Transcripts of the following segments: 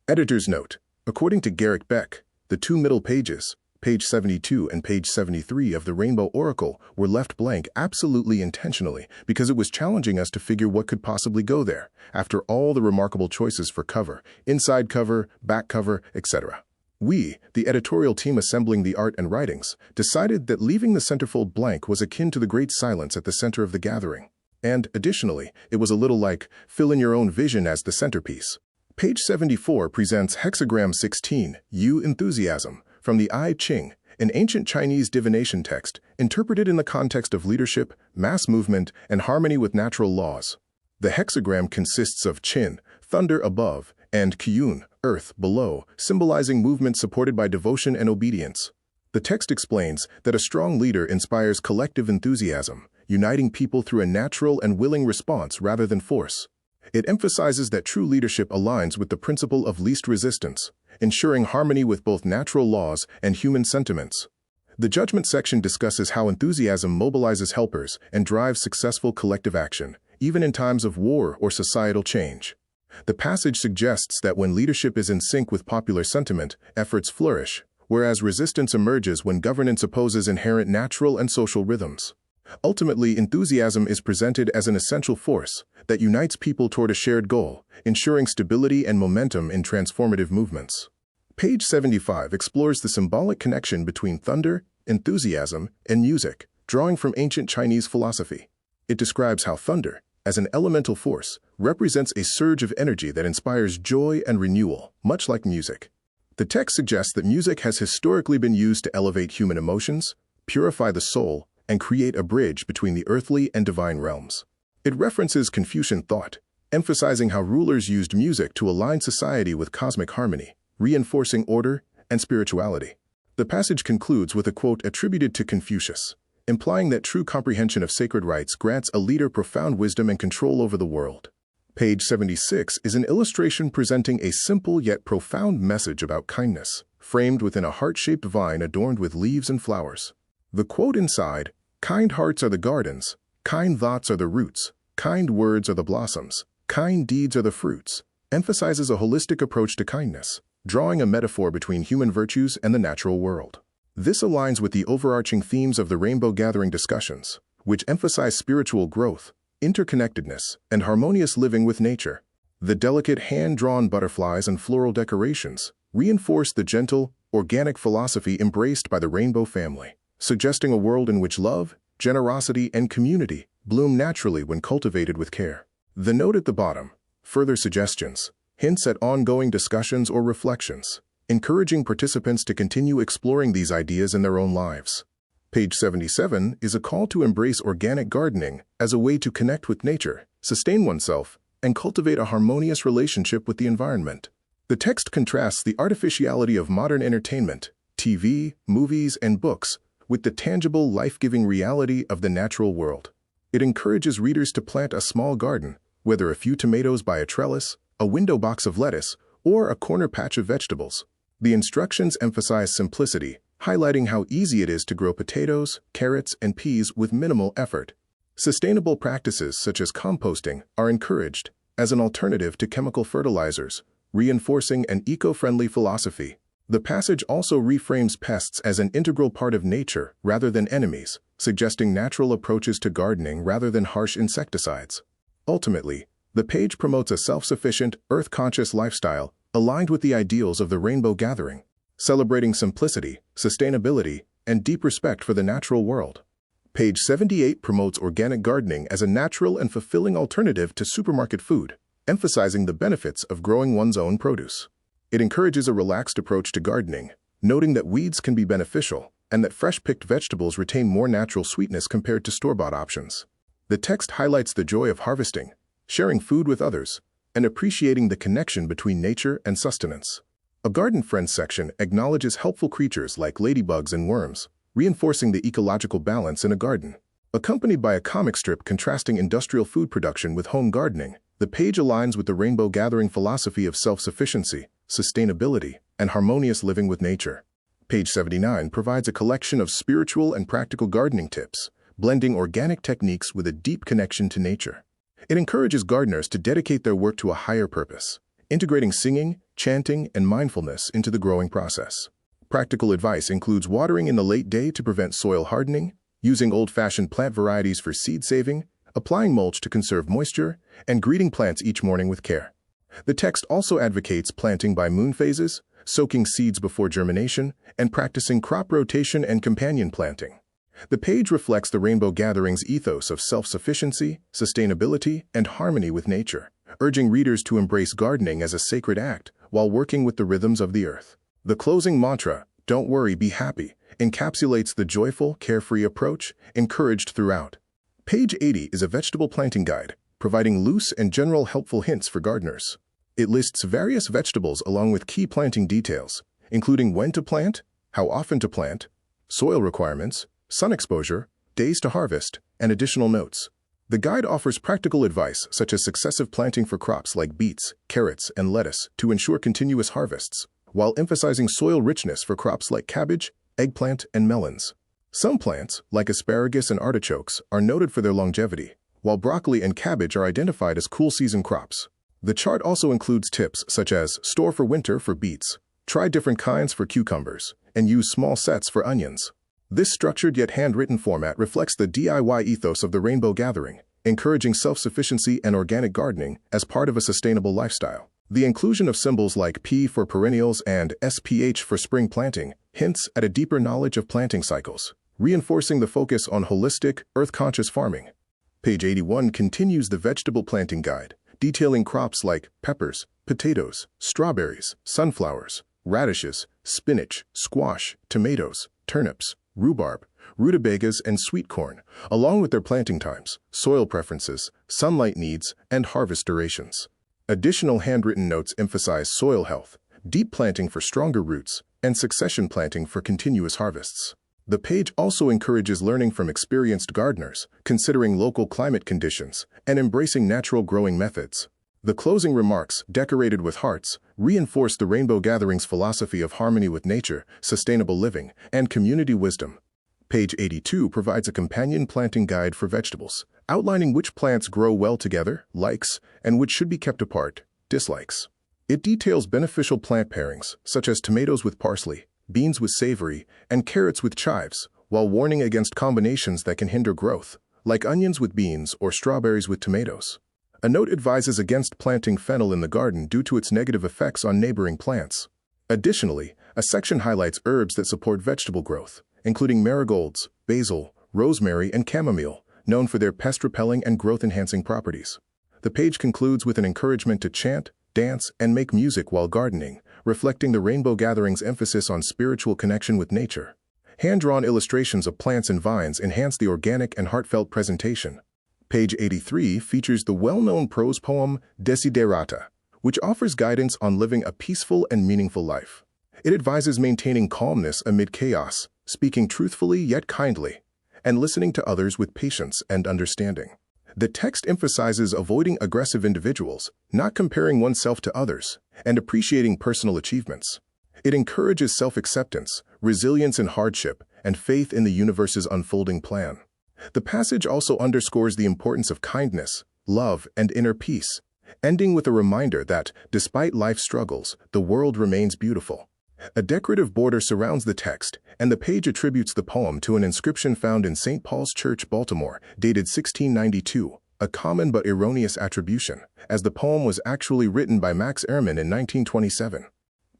Editor's note: according to Garrick Beck, the two middle pages, page 72 and page 73 of the Rainbow Oracle, were left blank absolutely intentionally because it was challenging us to figure what could possibly go there, after all the remarkable choices for cover, inside cover, back cover, etc. We, the editorial team assembling the art and writings, decided that leaving the centerfold blank was akin to the great silence at the center of the gathering. And, additionally, it was a little like, fill in your own vision as the centerpiece. Page 74 presents Hexagram 16, You Enthusiasm, from the I-Ching, an ancient Chinese divination text interpreted in the context of leadership, mass movement, and harmony with natural laws. The hexagram consists of Qin, thunder above, and Qiyun, earth, below, symbolizing movement supported by devotion and obedience. The text explains that a strong leader inspires collective enthusiasm, uniting people through a natural and willing response rather than force. It emphasizes that true leadership aligns with the principle of least resistance, ensuring harmony with both natural laws and human sentiments. The judgment section discusses how enthusiasm mobilizes helpers and drives successful collective action, even in times of war or societal change. The passage suggests that when leadership is in sync with popular sentiment, efforts flourish, whereas resistance emerges when governance opposes inherent natural and social rhythms. Ultimately, enthusiasm is presented as an essential force that unites people toward a shared goal, ensuring stability and momentum in transformative movements. Page 75 explores the symbolic connection between thunder, enthusiasm, and music, drawing from ancient Chinese philosophy. It describes how thunder, as an elemental force, represents a surge of energy that inspires joy and renewal, much like music. The text suggests that music has historically been used to elevate human emotions, purify the soul, and create a bridge between the earthly and divine realms. It references Confucian thought, emphasizing how rulers used music to align society with cosmic harmony, reinforcing order and spirituality. The passage concludes with a quote attributed to Confucius, implying that true comprehension of sacred rites grants a leader profound wisdom and control over the world. Page 76 is an illustration presenting a simple yet profound message about kindness, framed within a heart-shaped vine adorned with leaves and flowers. The quote inside, "Kind hearts are the gardens, kind thoughts are the roots, kind words are the blossoms, kind deeds are the fruits," emphasizes a holistic approach to kindness, drawing a metaphor between human virtues and the natural world. This aligns with the overarching themes of the Rainbow Gathering discussions, which emphasize spiritual growth, interconnectedness, and harmonious living with nature. The delicate hand-drawn butterflies and floral decorations reinforce the gentle, organic philosophy embraced by the Rainbow family, suggesting a world in which love, generosity, and community bloom naturally when cultivated with care. The note at the bottom, further suggestions, hints at ongoing discussions or reflections, encouraging participants to continue exploring these ideas in their own lives. Page 77 is a call to embrace organic gardening as a way to connect with nature, sustain oneself, and cultivate a harmonious relationship with the environment. The text contrasts the artificiality of modern entertainment, TV, movies, and books, with the tangible, life-giving reality of the natural world. It encourages readers to plant a small garden, whether a few tomatoes by a trellis, a window box of lettuce, or a corner patch of vegetables. The instructions emphasize simplicity, highlighting how easy it is to grow potatoes, carrots, and peas with minimal effort. Sustainable practices such as composting are encouraged as an alternative to chemical fertilizers, reinforcing an eco-friendly philosophy. The passage also reframes pests as an integral part of nature rather than enemies, suggesting natural approaches to gardening rather than harsh insecticides. Ultimately, the page promotes a self-sufficient, earth-conscious lifestyle aligned with the ideals of the Rainbow Gathering, celebrating simplicity, sustainability, and deep respect for the natural world. Page 78 promotes organic gardening as a natural and fulfilling alternative to supermarket food, emphasizing the benefits of growing one's own produce. It encourages a relaxed approach to gardening, noting that weeds can be beneficial and that fresh-picked vegetables retain more natural sweetness compared to store-bought options. The text highlights the joy of harvesting, sharing food with others, and appreciating the connection between nature and sustenance. A Garden Friends section acknowledges helpful creatures like ladybugs and worms, reinforcing the ecological balance in a garden. Accompanied by a comic strip contrasting industrial food production with home gardening, the page aligns with the Rainbow Gathering philosophy of self-sufficiency, sustainability, and harmonious living with nature. Page 79 provides a collection of spiritual and practical gardening tips, blending organic techniques with a deep connection to nature. It encourages gardeners to dedicate their work to a higher purpose, integrating singing, chanting, and mindfulness into the growing process. Practical advice includes watering in the late day to prevent soil hardening, using old-fashioned plant varieties for seed saving, applying mulch to conserve moisture, and greeting plants each morning with care. The text also advocates planting by moon phases, soaking seeds before germination, and practicing crop rotation and companion planting. The page reflects the Rainbow Gathering's ethos of self-sufficiency, sustainability, and harmony with nature, urging readers to embrace gardening as a sacred act while working with the rhythms of the earth. The closing mantra, "Don't worry, be happy," encapsulates the joyful, carefree approach encouraged throughout. Page 80 is a vegetable planting guide, providing loose and general helpful hints for gardeners. It lists various vegetables along with key planting details, including when to plant, how often to plant, soil requirements, sun exposure, days to harvest, and additional notes. The guide offers practical advice such as successive planting for crops like beets, carrots, and lettuce to ensure continuous harvests, while emphasizing soil richness for crops like cabbage, eggplant, and melons. Some plants, like asparagus and artichokes, are noted for their longevity, while broccoli and cabbage are identified as cool season crops. The chart also includes tips such as store for winter for beets, try different kinds for cucumbers, and use small sets for onions. This structured yet handwritten format reflects the DIY ethos of the Rainbow Gathering, encouraging self-sufficiency and organic gardening as part of a sustainable lifestyle. The inclusion of symbols like P for perennials and SPH for spring planting hints at a deeper knowledge of planting cycles, reinforcing the focus on holistic, earth-conscious farming. Page 81 continues the vegetable planting guide, detailing crops like peppers, potatoes, strawberries, sunflowers, radishes, spinach, squash, tomatoes, turnips, rhubarb, rutabagas, and sweet corn, along with their planting times, soil preferences, sunlight needs, and harvest durations. Additional handwritten notes emphasize soil health, deep planting for stronger roots, and succession planting for continuous harvests. The page also encourages learning from experienced gardeners, considering local climate conditions, and embracing natural growing methods. The closing remarks, decorated with hearts, reinforce the Rainbow Gathering's philosophy of harmony with nature, sustainable living, and community wisdom. Page 82 provides a companion planting guide for vegetables, outlining which plants grow well together, likes, and which should be kept apart, dislikes. It details beneficial plant pairings, such as tomatoes with parsley, beans with savory, and carrots with chives, while warning against combinations that can hinder growth, like onions with beans or strawberries with tomatoes. A note advises against planting fennel in the garden due to its negative effects on neighboring plants. Additionally, a section highlights herbs that support vegetable growth, including marigolds, basil, rosemary, and chamomile, known for their pest-repelling and growth-enhancing properties. The page concludes with an encouragement to chant, dance, and make music while gardening, reflecting the Rainbow Gathering's emphasis on spiritual connection with nature. Hand-drawn illustrations of plants and vines enhance the organic and heartfelt presentation. Page 83 features the well-known prose poem Desiderata, which offers guidance on living a peaceful and meaningful life. It advises maintaining calmness amid chaos, speaking truthfully yet kindly, and listening to others with patience and understanding. The text emphasizes avoiding aggressive individuals, not comparing oneself to others, and appreciating personal achievements. It encourages self-acceptance, resilience in hardship, and faith in the universe's unfolding plan. The passage also underscores the importance of kindness, love, and inner peace, ending with a reminder that, despite life's struggles, the world remains beautiful. A decorative border surrounds the text, and the page attributes the poem to an inscription found in St. Paul's Church, Baltimore, dated 1692, a common but erroneous attribution, as the poem was actually written by Max Ehrmann in 1927.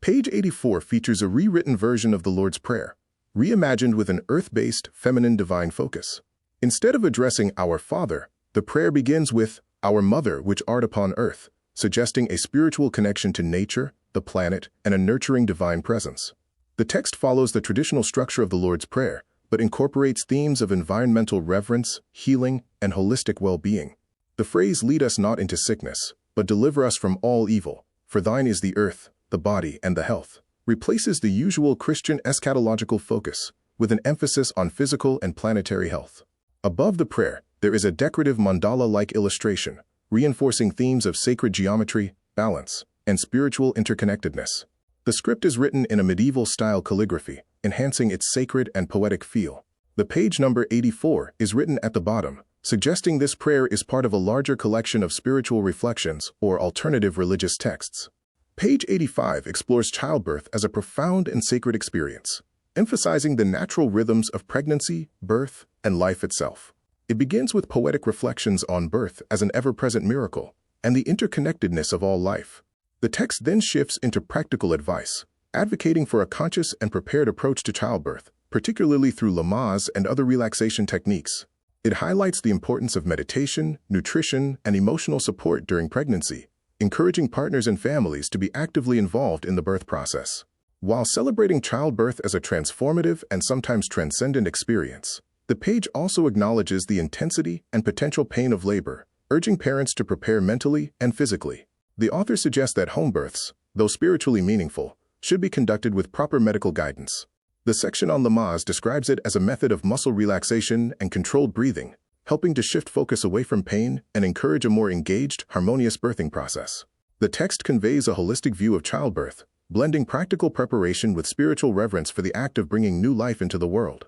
Page 84 features a rewritten version of the Lord's Prayer, reimagined with an earth-based, feminine divine focus. Instead of addressing Our Father, the prayer begins with Our Mother which art upon earth, suggesting a spiritual connection to nature, the planet, and a nurturing divine presence. The text follows the traditional structure of the Lord's Prayer, but incorporates themes of environmental reverence, healing, and holistic well-being. The phrase "lead us not into sickness, but deliver us from all evil, for thine is the earth, the body, and the health," replaces the usual Christian eschatological focus, with an emphasis on physical and planetary health. Above the prayer, there is a decorative mandala-like illustration, reinforcing themes of sacred geometry, balance, and spiritual interconnectedness. The script is written in a medieval-style calligraphy, enhancing its sacred and poetic feel. The page number 84 is written at the bottom, suggesting this prayer is part of a larger collection of spiritual reflections or alternative religious texts. Page 85 explores childbirth as a profound and sacred experience, emphasizing the natural rhythms of pregnancy, birth, and life itself. It begins with poetic reflections on birth as an ever-present miracle and the interconnectedness of all life. The text then shifts into practical advice, advocating for a conscious and prepared approach to childbirth, particularly through Lamaze and other relaxation techniques. It highlights the importance of meditation, nutrition, and emotional support during pregnancy, encouraging partners and families to be actively involved in the birth process. While celebrating childbirth as a transformative and sometimes transcendent experience, the page also acknowledges the intensity and potential pain of labor, urging parents to prepare mentally and physically. The author suggests that home births, though spiritually meaningful, should be conducted with proper medical guidance. The section on Lamaze describes it as a method of muscle relaxation and controlled breathing, helping to shift focus away from pain and encourage a more engaged, harmonious birthing process. The text conveys a holistic view of childbirth, blending practical preparation with spiritual reverence for the act of bringing new life into the world.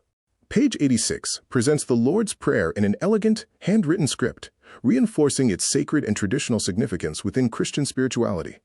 Page 86 presents the Lord's Prayer in an elegant, handwritten script, reinforcing its sacred and traditional significance within Christian spirituality.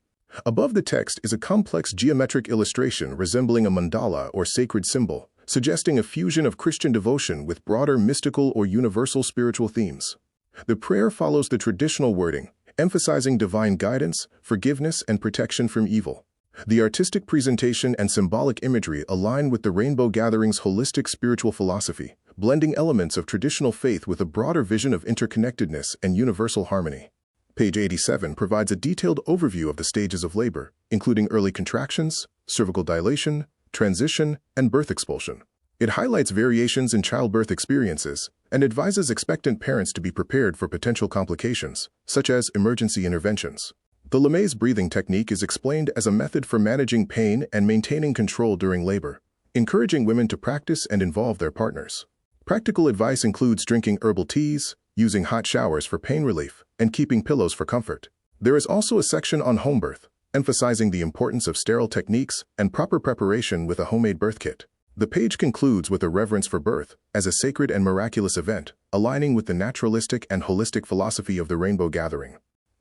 Above the text is a complex geometric illustration resembling a mandala or sacred symbol, suggesting a fusion of Christian devotion with broader mystical or universal spiritual themes. The prayer follows the traditional wording, emphasizing divine guidance, forgiveness, and protection from evil. The artistic presentation and symbolic imagery align with the Rainbow Gathering's holistic spiritual philosophy, blending elements of traditional faith with a broader vision of interconnectedness and universal harmony. Page 87 provides a detailed overview of the stages of labor, including early contractions, cervical dilation, transition, and birth expulsion. It highlights variations in childbirth experiences and advises expectant parents to be prepared for potential complications, such as emergency interventions. The Lamaze breathing technique is explained as a method for managing pain and maintaining control during labor, encouraging women to practice and involve their partners. Practical advice includes drinking herbal teas, using hot showers for pain relief, and keeping pillows for comfort. There is also a section on home birth, emphasizing the importance of sterile techniques and proper preparation with a homemade birth kit. The page concludes with a reverence for birth as a sacred and miraculous event, aligning with the naturalistic and holistic philosophy of the Rainbow Gathering.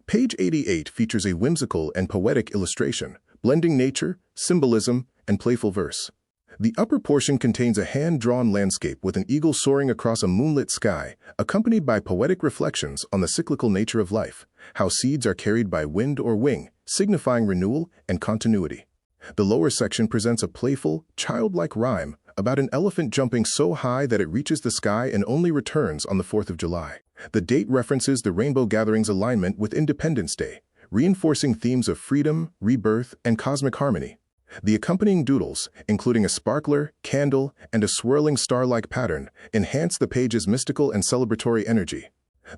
Page 88 features a whimsical and poetic illustration, blending nature, symbolism, and playful verse. The upper portion contains a hand-drawn landscape with an eagle soaring across a moonlit sky, accompanied by poetic reflections on the cyclical nature of life, how seeds are carried by wind or wing, signifying renewal and continuity. The lower section presents a playful, childlike rhyme about an elephant jumping so high that it reaches the sky and only returns on the 4th of July. The date references the Rainbow Gathering's alignment with Independence Day, reinforcing themes of freedom, rebirth, and cosmic harmony. The accompanying doodles, including a sparkler, candle, and a swirling star-like pattern, enhance the page's mystical and celebratory energy.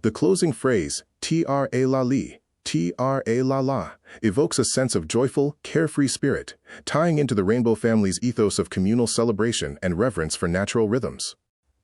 The closing phrase, "Tra-la-li, Tra-la-la," evokes a sense of joyful, carefree spirit, tying into the Rainbow family's ethos of communal celebration and reverence for natural rhythms.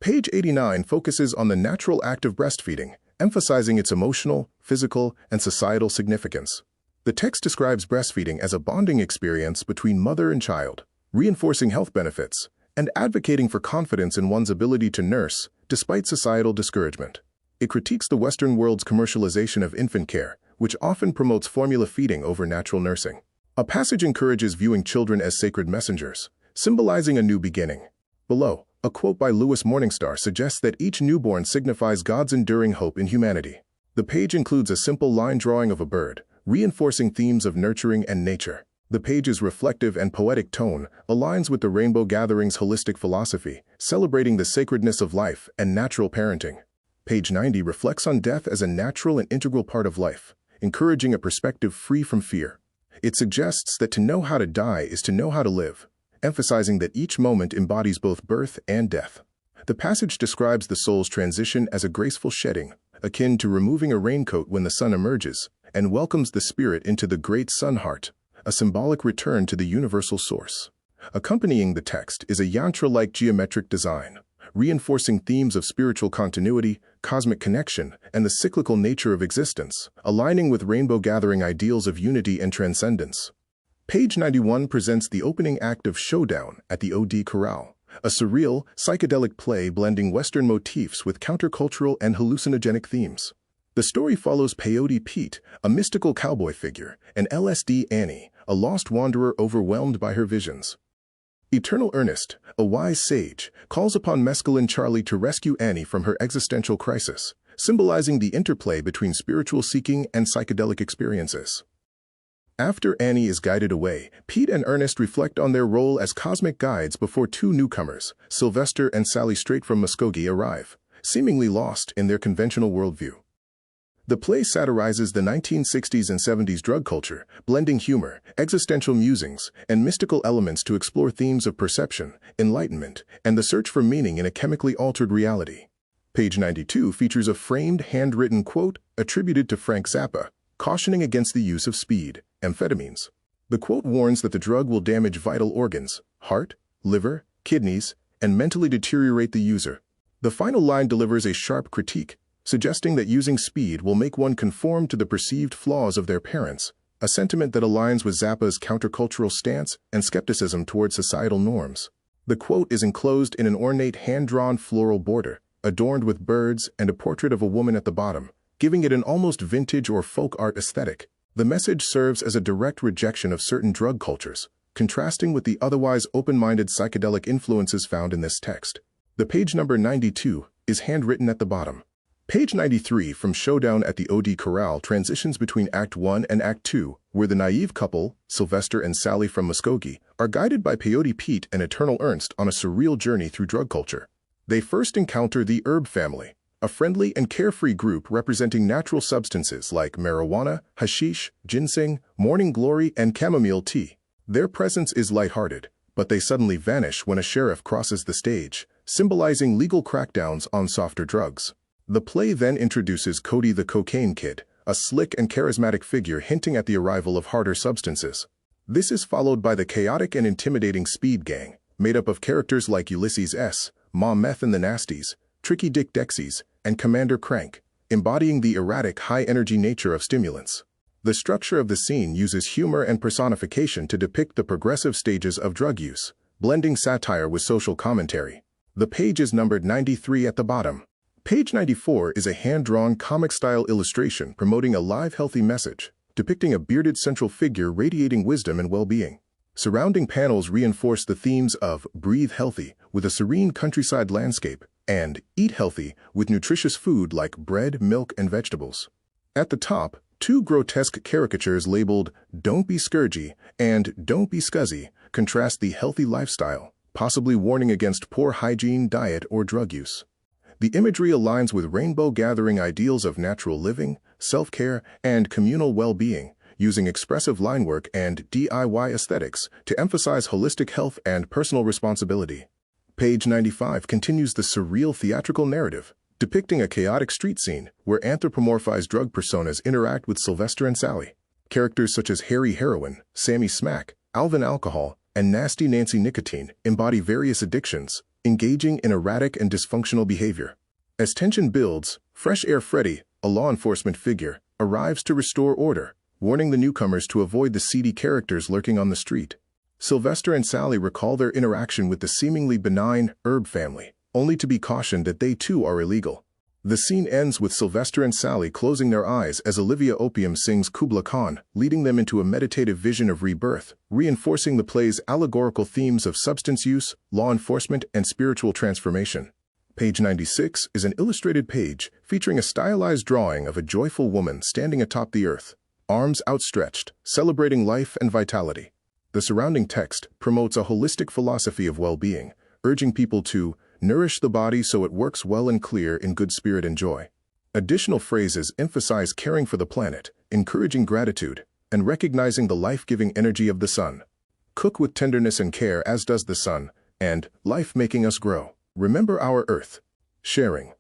Page 89 focuses on the natural act of breastfeeding, emphasizing its emotional, physical, and societal significance. The text describes breastfeeding as a bonding experience between mother and child, reinforcing health benefits and advocating for confidence in one's ability to nurse despite societal discouragement. It critiques the Western world's commercialization of infant care, which often promotes formula feeding over natural nursing. A passage encourages viewing children as sacred messengers, symbolizing a new beginning. Below, a quote by Louis Morningstar suggests that each newborn signifies God's enduring hope in humanity. The page includes a simple line drawing of a bird, reinforcing themes of nurturing and nature. The page's reflective and poetic tone aligns with the Rainbow Gathering's holistic philosophy, celebrating the sacredness of life and natural parenting. Page 90 reflects on death as a natural and integral part of life, encouraging a perspective free from fear. It suggests that to know how to die is to know how to live, emphasizing that each moment embodies both birth and death. The passage describes the soul's transition as a graceful shedding, akin to removing a raincoat when the sun emerges, and welcomes the spirit into the great sun heart, a symbolic return to the universal source. Accompanying the text is a yantra-like geometric design, reinforcing themes of spiritual continuity, cosmic connection, and the cyclical nature of existence, aligning with Rainbow Gathering ideals of unity and transcendence. Page 91 presents the opening act of Showdown at the OD Corral, a surreal, psychedelic play blending Western motifs with countercultural and hallucinogenic themes. The story follows Peyote Pete, a mystical cowboy figure, and LSD Annie, a lost wanderer overwhelmed by her visions. Eternal Ernest, a wise sage, calls upon mescaline Charlie to rescue Annie from her existential crisis, symbolizing the interplay between spiritual seeking and psychedelic experiences. After Annie is guided away, Pete and Ernest reflect on their role as cosmic guides before two newcomers, Sylvester and Sally straight from Muskogee, arrive, seemingly lost in their conventional worldview. The play satirizes the 1960s and 70s drug culture, blending humor, existential musings, and mystical elements to explore themes of perception, enlightenment, and the search for meaning in a chemically altered reality. Page 92 features a framed, handwritten quote attributed to Frank Zappa, cautioning against the use of speed, amphetamines. The quote warns that the drug will damage vital organs, heart, liver, kidneys, and mentally deteriorate the user. The final line delivers a sharp critique, suggesting that using speed will make one conform to the perceived flaws of their parents, a sentiment that aligns with Zappa's countercultural stance and skepticism toward societal norms. The quote is enclosed in an ornate hand-drawn floral border, adorned with birds and a portrait of a woman at the bottom, giving it an almost vintage or folk art aesthetic. The message serves as a direct rejection of certain drug cultures, contrasting with the otherwise open-minded psychedelic influences found in this text. The page number 92 is handwritten at the bottom. Page 93 from Showdown at the OD Corral transitions between Act 1 and Act 2, where the naive couple, Sylvester and Sally from Muskogee, are guided by Peyote Pete and Eternal Ernst on a surreal journey through drug culture. They first encounter the Herb family, a friendly and carefree group representing natural substances like marijuana, hashish, ginseng, morning glory, and chamomile tea. Their presence is lighthearted, but they suddenly vanish when a sheriff crosses the stage, symbolizing legal crackdowns on softer drugs. The play then introduces Cody the Cocaine Kid, a slick and charismatic figure hinting at the arrival of harder substances. This is followed by the chaotic and intimidating Speed Gang, made up of characters like Ulysses S., Mom Meth and the Nasties, Tricky Dick Dexies, and Commander Crank, embodying the erratic, high-energy nature of stimulants. The structure of the scene uses humor and personification to depict the progressive stages of drug use, blending satire with social commentary. The page is numbered 93 at the bottom. Page 94 is a hand-drawn comic-style illustration promoting a live, healthy message, depicting a bearded central figure radiating wisdom and well-being. Surrounding panels reinforce the themes of Breathe Healthy with a serene countryside landscape and Eat Healthy with nutritious food like bread, milk, and vegetables. At the top, two grotesque caricatures labeled Don't Be Scourgy and Don't Be Scuzzy contrast the healthy lifestyle, possibly warning against poor hygiene, diet, or drug use. The imagery aligns with rainbow-gathering ideals of natural living, self-care, and communal well-being, using expressive line work and DIY aesthetics to emphasize holistic health and personal responsibility. Page 95 continues the surreal theatrical narrative, depicting a chaotic street scene where anthropomorphized drug personas interact with Sylvester and Sally. Characters such as Harry Heroin, Sammy Smack, Alvin Alcohol, and Nasty Nancy Nicotine embody various addictions, engaging in erratic and dysfunctional behavior. As tension builds, Fresh Air Freddy, a law enforcement figure, arrives to restore order, warning the newcomers to avoid the seedy characters lurking on the street. Sylvester and Sally recall their interaction with the seemingly benign Herb family, only to be cautioned that they too are illegal. The scene ends with Sylvester and Sally closing their eyes as Olivia Opium sings Kubla Khan, leading them into a meditative vision of rebirth, reinforcing the play's allegorical themes of substance use, law enforcement, and spiritual transformation. Page 96 is an illustrated page featuring a stylized drawing of a joyful woman standing atop the earth, arms outstretched, celebrating life and vitality. The surrounding text promotes a holistic philosophy of well-being, urging people to nourish the body so it works well and clear in good spirit and joy. Additional phrases emphasize caring for the planet, encouraging gratitude, and recognizing the life-giving energy of the sun. Cook with tenderness and care as does the sun, and life making us grow. Remember our earth. Sharing.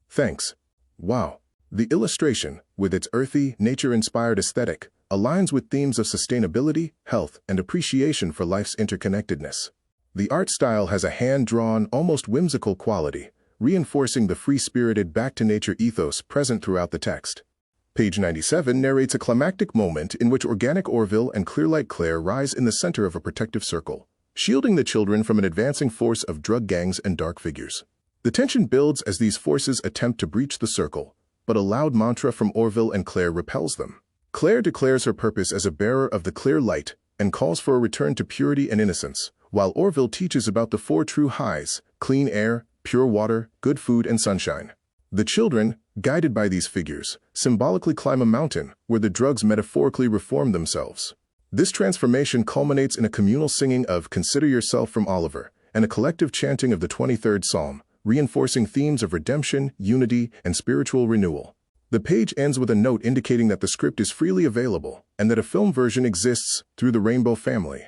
Thanks. Wow. The illustration, with its earthy, nature-inspired aesthetic, aligns with themes of sustainability, health, and appreciation for life's interconnectedness. The art style has a hand-drawn, almost whimsical quality, reinforcing the free-spirited back-to-nature ethos present throughout the text. Page 97 narrates a climactic moment in which organic Orville and Clearlight Claire rise in the center of a protective circle, shielding the children from an advancing force of drug gangs and dark figures. The tension builds as these forces attempt to breach the circle, but a loud mantra from Orville and Claire repels them. Claire declares her purpose as a bearer of the clear light, and calls for a return to purity and innocence, while Orville teaches about the four true highs: clean air, pure water, good food, and sunshine. The children, guided by these figures, symbolically climb a mountain where the drugs metaphorically reform themselves. This transformation culminates in a communal singing of "Consider Yourself" from Oliver, and a collective chanting of the 23rd Psalm, reinforcing themes of redemption, unity, and spiritual renewal. The page ends with a note indicating that the script is freely available and that a film version exists through the Rainbow family.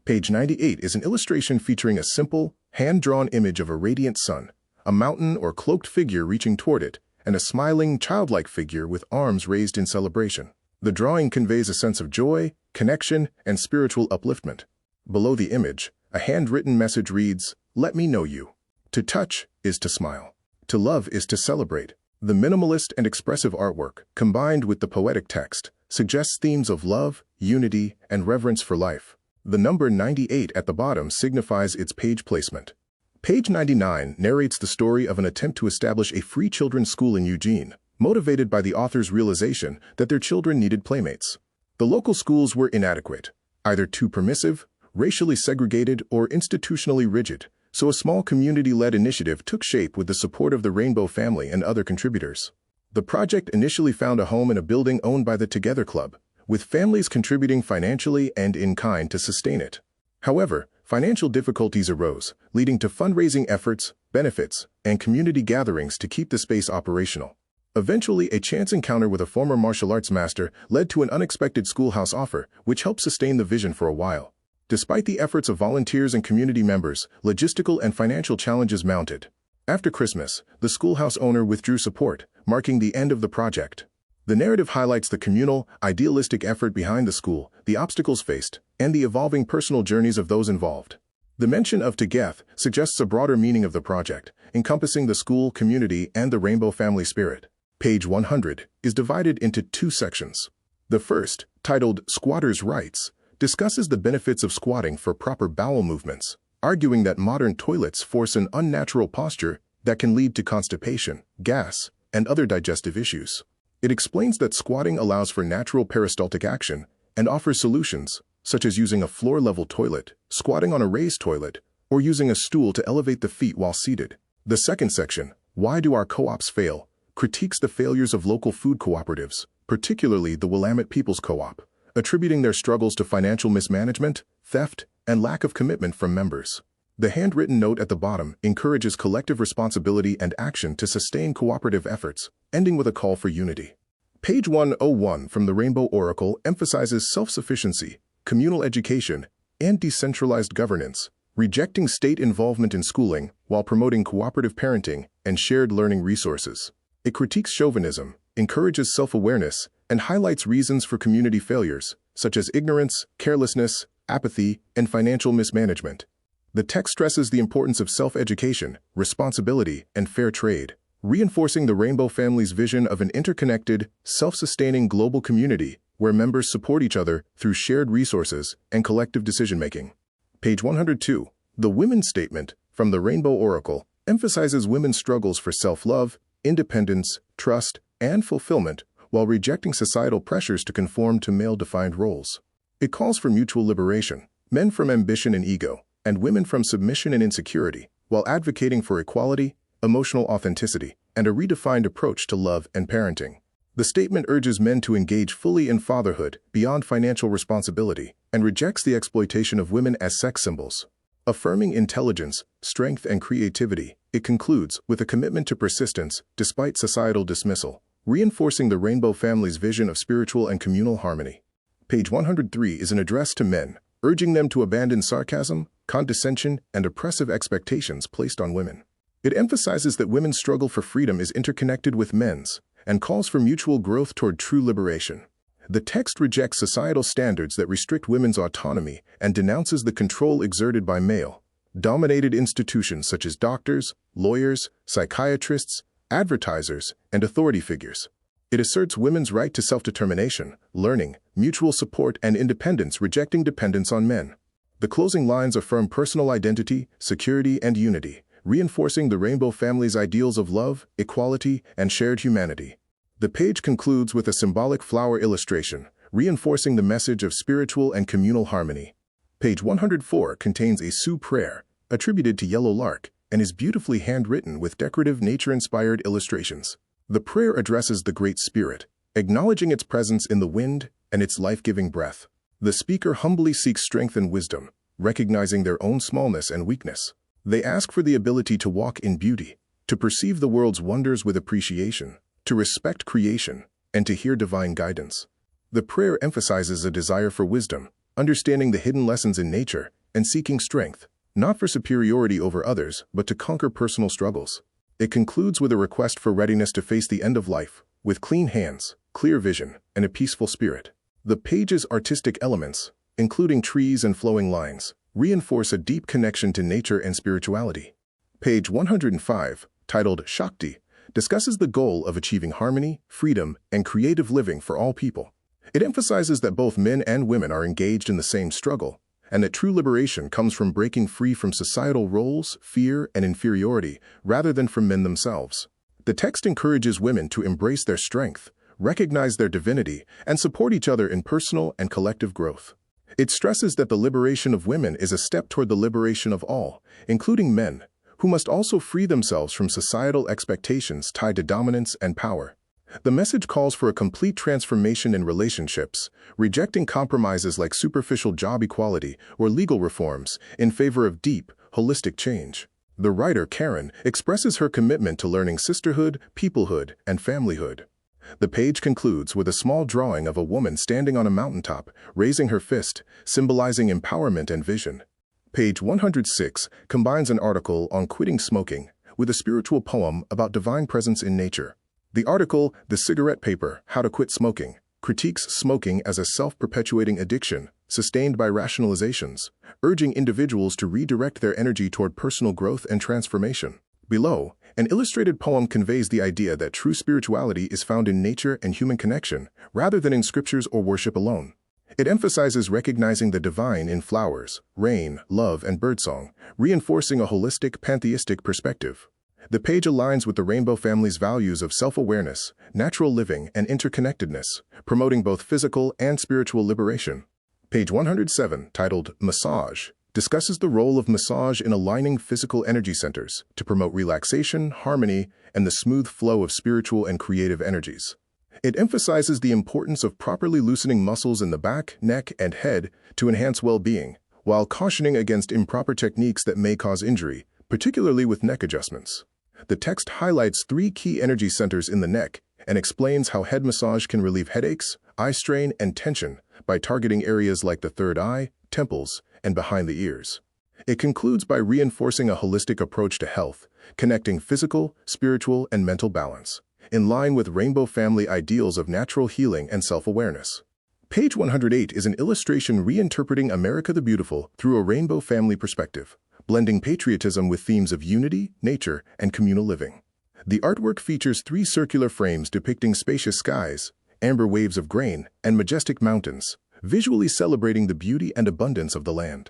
Page 98 is an illustration featuring a simple, hand-drawn image of a radiant sun, a mountain or cloaked figure reaching toward it, and a smiling, childlike figure with arms raised in celebration. The drawing conveys a sense of joy, connection, and spiritual upliftment. Below the image, a handwritten message reads, "Let me know you." To touch is to smile. To love is to celebrate. The minimalist and expressive artwork, combined with the poetic text, suggests themes of love, unity, and reverence for life. The number 98 at the bottom signifies its page placement. Page 99 narrates the story of an attempt to establish a free children's school in Eugene, motivated by the author's realization that their children needed playmates. The local schools were inadequate, either too permissive, racially segregated, or institutionally rigid, so a small community-led initiative took shape with the support of the Rainbow family and other contributors. The project initially found a home in a building owned by the Together Club, with families contributing financially and in kind to sustain it. However, financial difficulties arose, leading to fundraising efforts, benefits, and community gatherings to keep the space operational. Eventually, a chance encounter with a former martial arts master led to an unexpected schoolhouse offer, which helped sustain the vision for a while. Despite the efforts of volunteers and community members, logistical and financial challenges mounted. After Christmas, the schoolhouse owner withdrew support, marking the end of the project. The narrative highlights the communal, idealistic effort behind the school, the obstacles faced, and the evolving personal journeys of those involved. The mention of Together suggests a broader meaning of the project, encompassing the school, community, and the Rainbow family spirit. Page 100 is divided into two sections. The first, titled Squatters' Rights, discusses the benefits of squatting for proper bowel movements, arguing that modern toilets force an unnatural posture that can lead to constipation, gas, and other digestive issues. It explains that squatting allows for natural peristaltic action and offers solutions, such as using a floor-level toilet, squatting on a raised toilet, or using a stool to elevate the feet while seated. The second section, Why Do Our Co-ops Fail?, critiques the failures of local food cooperatives, particularly the Willamette People's Co-op, attributing their struggles to financial mismanagement, theft, and lack of commitment from members. The handwritten note at the bottom encourages collective responsibility and action to sustain cooperative efforts, ending with a call for unity. Page 101 from the Rainbow Oracle emphasizes self-sufficiency, communal education, and decentralized governance, rejecting state involvement in schooling while promoting cooperative parenting and shared learning resources. It critiques chauvinism, encourages self-awareness, and highlights reasons for community failures, such as ignorance, carelessness, apathy, and financial mismanagement. The text stresses the importance of self-education, responsibility, and fair trade, reinforcing the Rainbow family's vision of an interconnected, self-sustaining global community where members support each other through shared resources and collective decision-making. Page 102, the Women's Statement from the Rainbow Oracle emphasizes women's struggles for self-love, independence, trust, and fulfillment while rejecting societal pressures to conform to male-defined roles. It calls for mutual liberation, men from ambition and ego, and women from submission and insecurity, while advocating for equality, emotional authenticity, and a redefined approach to love and parenting. The statement urges men to engage fully in fatherhood beyond financial responsibility and rejects the exploitation of women as sex symbols. Affirming intelligence, strength, and creativity, it concludes with a commitment to persistence despite societal dismissal, reinforcing the Rainbow family's vision of spiritual and communal harmony. Page 103 is an address to men, urging them to abandon sarcasm, condescension, and oppressive expectations placed on women. It emphasizes that women's struggle for freedom is interconnected with men's, and calls for mutual growth toward true liberation. The text rejects societal standards that restrict women's autonomy and denounces the control exerted by male-dominated institutions such as doctors, lawyers, psychiatrists, advertisers, and authority figures. It asserts women's right to self-determination, learning, mutual support, and independence, rejecting dependence on men. The closing lines affirm personal identity, security, and unity, reinforcing the Rainbow family's ideals of love, equality, and shared humanity. The page concludes with a symbolic flower illustration, reinforcing the message of spiritual and communal harmony. Page 104 contains a Sioux prayer, attributed to Yellow Lark, and is beautifully handwritten with decorative nature-inspired illustrations. The prayer addresses the Great Spirit, acknowledging its presence in the wind and its life-giving breath. The speaker humbly seeks strength and wisdom, recognizing their own smallness and weakness. They ask for the ability to walk in beauty, to perceive the world's wonders with appreciation, to respect creation, and to hear divine guidance. The prayer emphasizes a desire for wisdom, understanding the hidden lessons in nature, and seeking strength, not for superiority over others, but to conquer personal struggles. It concludes with a request for readiness to face the end of life, with clean hands, clear vision, and a peaceful spirit. The page's artistic elements, including trees and flowing lines, reinforce a deep connection to nature and spirituality. Page 105, titled Shakti, discusses the goal of achieving harmony, freedom, and creative living for all people. It emphasizes that both men and women are engaged in the same struggle, and that true liberation comes from breaking free from societal roles, fear, and inferiority, rather than from men themselves. The text encourages women to embrace their strength, recognize their divinity, and support each other in personal and collective growth. It stresses that the liberation of women is a step toward the liberation of all, including men, who must also free themselves from societal expectations tied to dominance and power. The message calls for a complete transformation in relationships, rejecting compromises like superficial job equality or legal reforms in favor of deep, holistic change. The writer, Karen, expresses her commitment to learning sisterhood, peoplehood, and familyhood. The page concludes with a small drawing of a woman standing on a mountaintop, raising her fist, symbolizing empowerment and vision. Page 106 combines an article on quitting smoking with a spiritual poem about divine presence in nature. The article, The Cigarette Paper, How to Quit Smoking, critiques smoking as a self-perpetuating addiction, sustained by rationalizations, urging individuals to redirect their energy toward personal growth and transformation. Below, an illustrated poem conveys the idea that true spirituality is found in nature and human connection, rather than in scriptures or worship alone. It emphasizes recognizing the divine in flowers, rain, love, and birdsong, reinforcing a holistic, pantheistic perspective. The page aligns with the Rainbow Family's values of self-awareness, natural living, and interconnectedness, promoting both physical and spiritual liberation. Page 107, titled Massage, discusses the role of massage in aligning physical energy centers to promote relaxation, harmony, and the smooth flow of spiritual and creative energies. It emphasizes the importance of properly loosening muscles in the back, neck, and head to enhance well-being, while cautioning against improper techniques that may cause injury, particularly with neck adjustments. The text highlights 3 key energy centers in the neck and explains how head massage can relieve headaches, eye strain, and tension by targeting areas like the third eye, temples, and behind the ears. It concludes by reinforcing a holistic approach to health, connecting physical, spiritual, and mental balance, in line with Rainbow Family ideals of natural healing and self-awareness. Page 108 is an illustration reinterpreting America the Beautiful through a Rainbow Family perspective, blending patriotism with themes of unity, nature, and communal living. The artwork features 3 circular frames depicting spacious skies, amber waves of grain, and majestic mountains, visually celebrating the beauty and abundance of the land.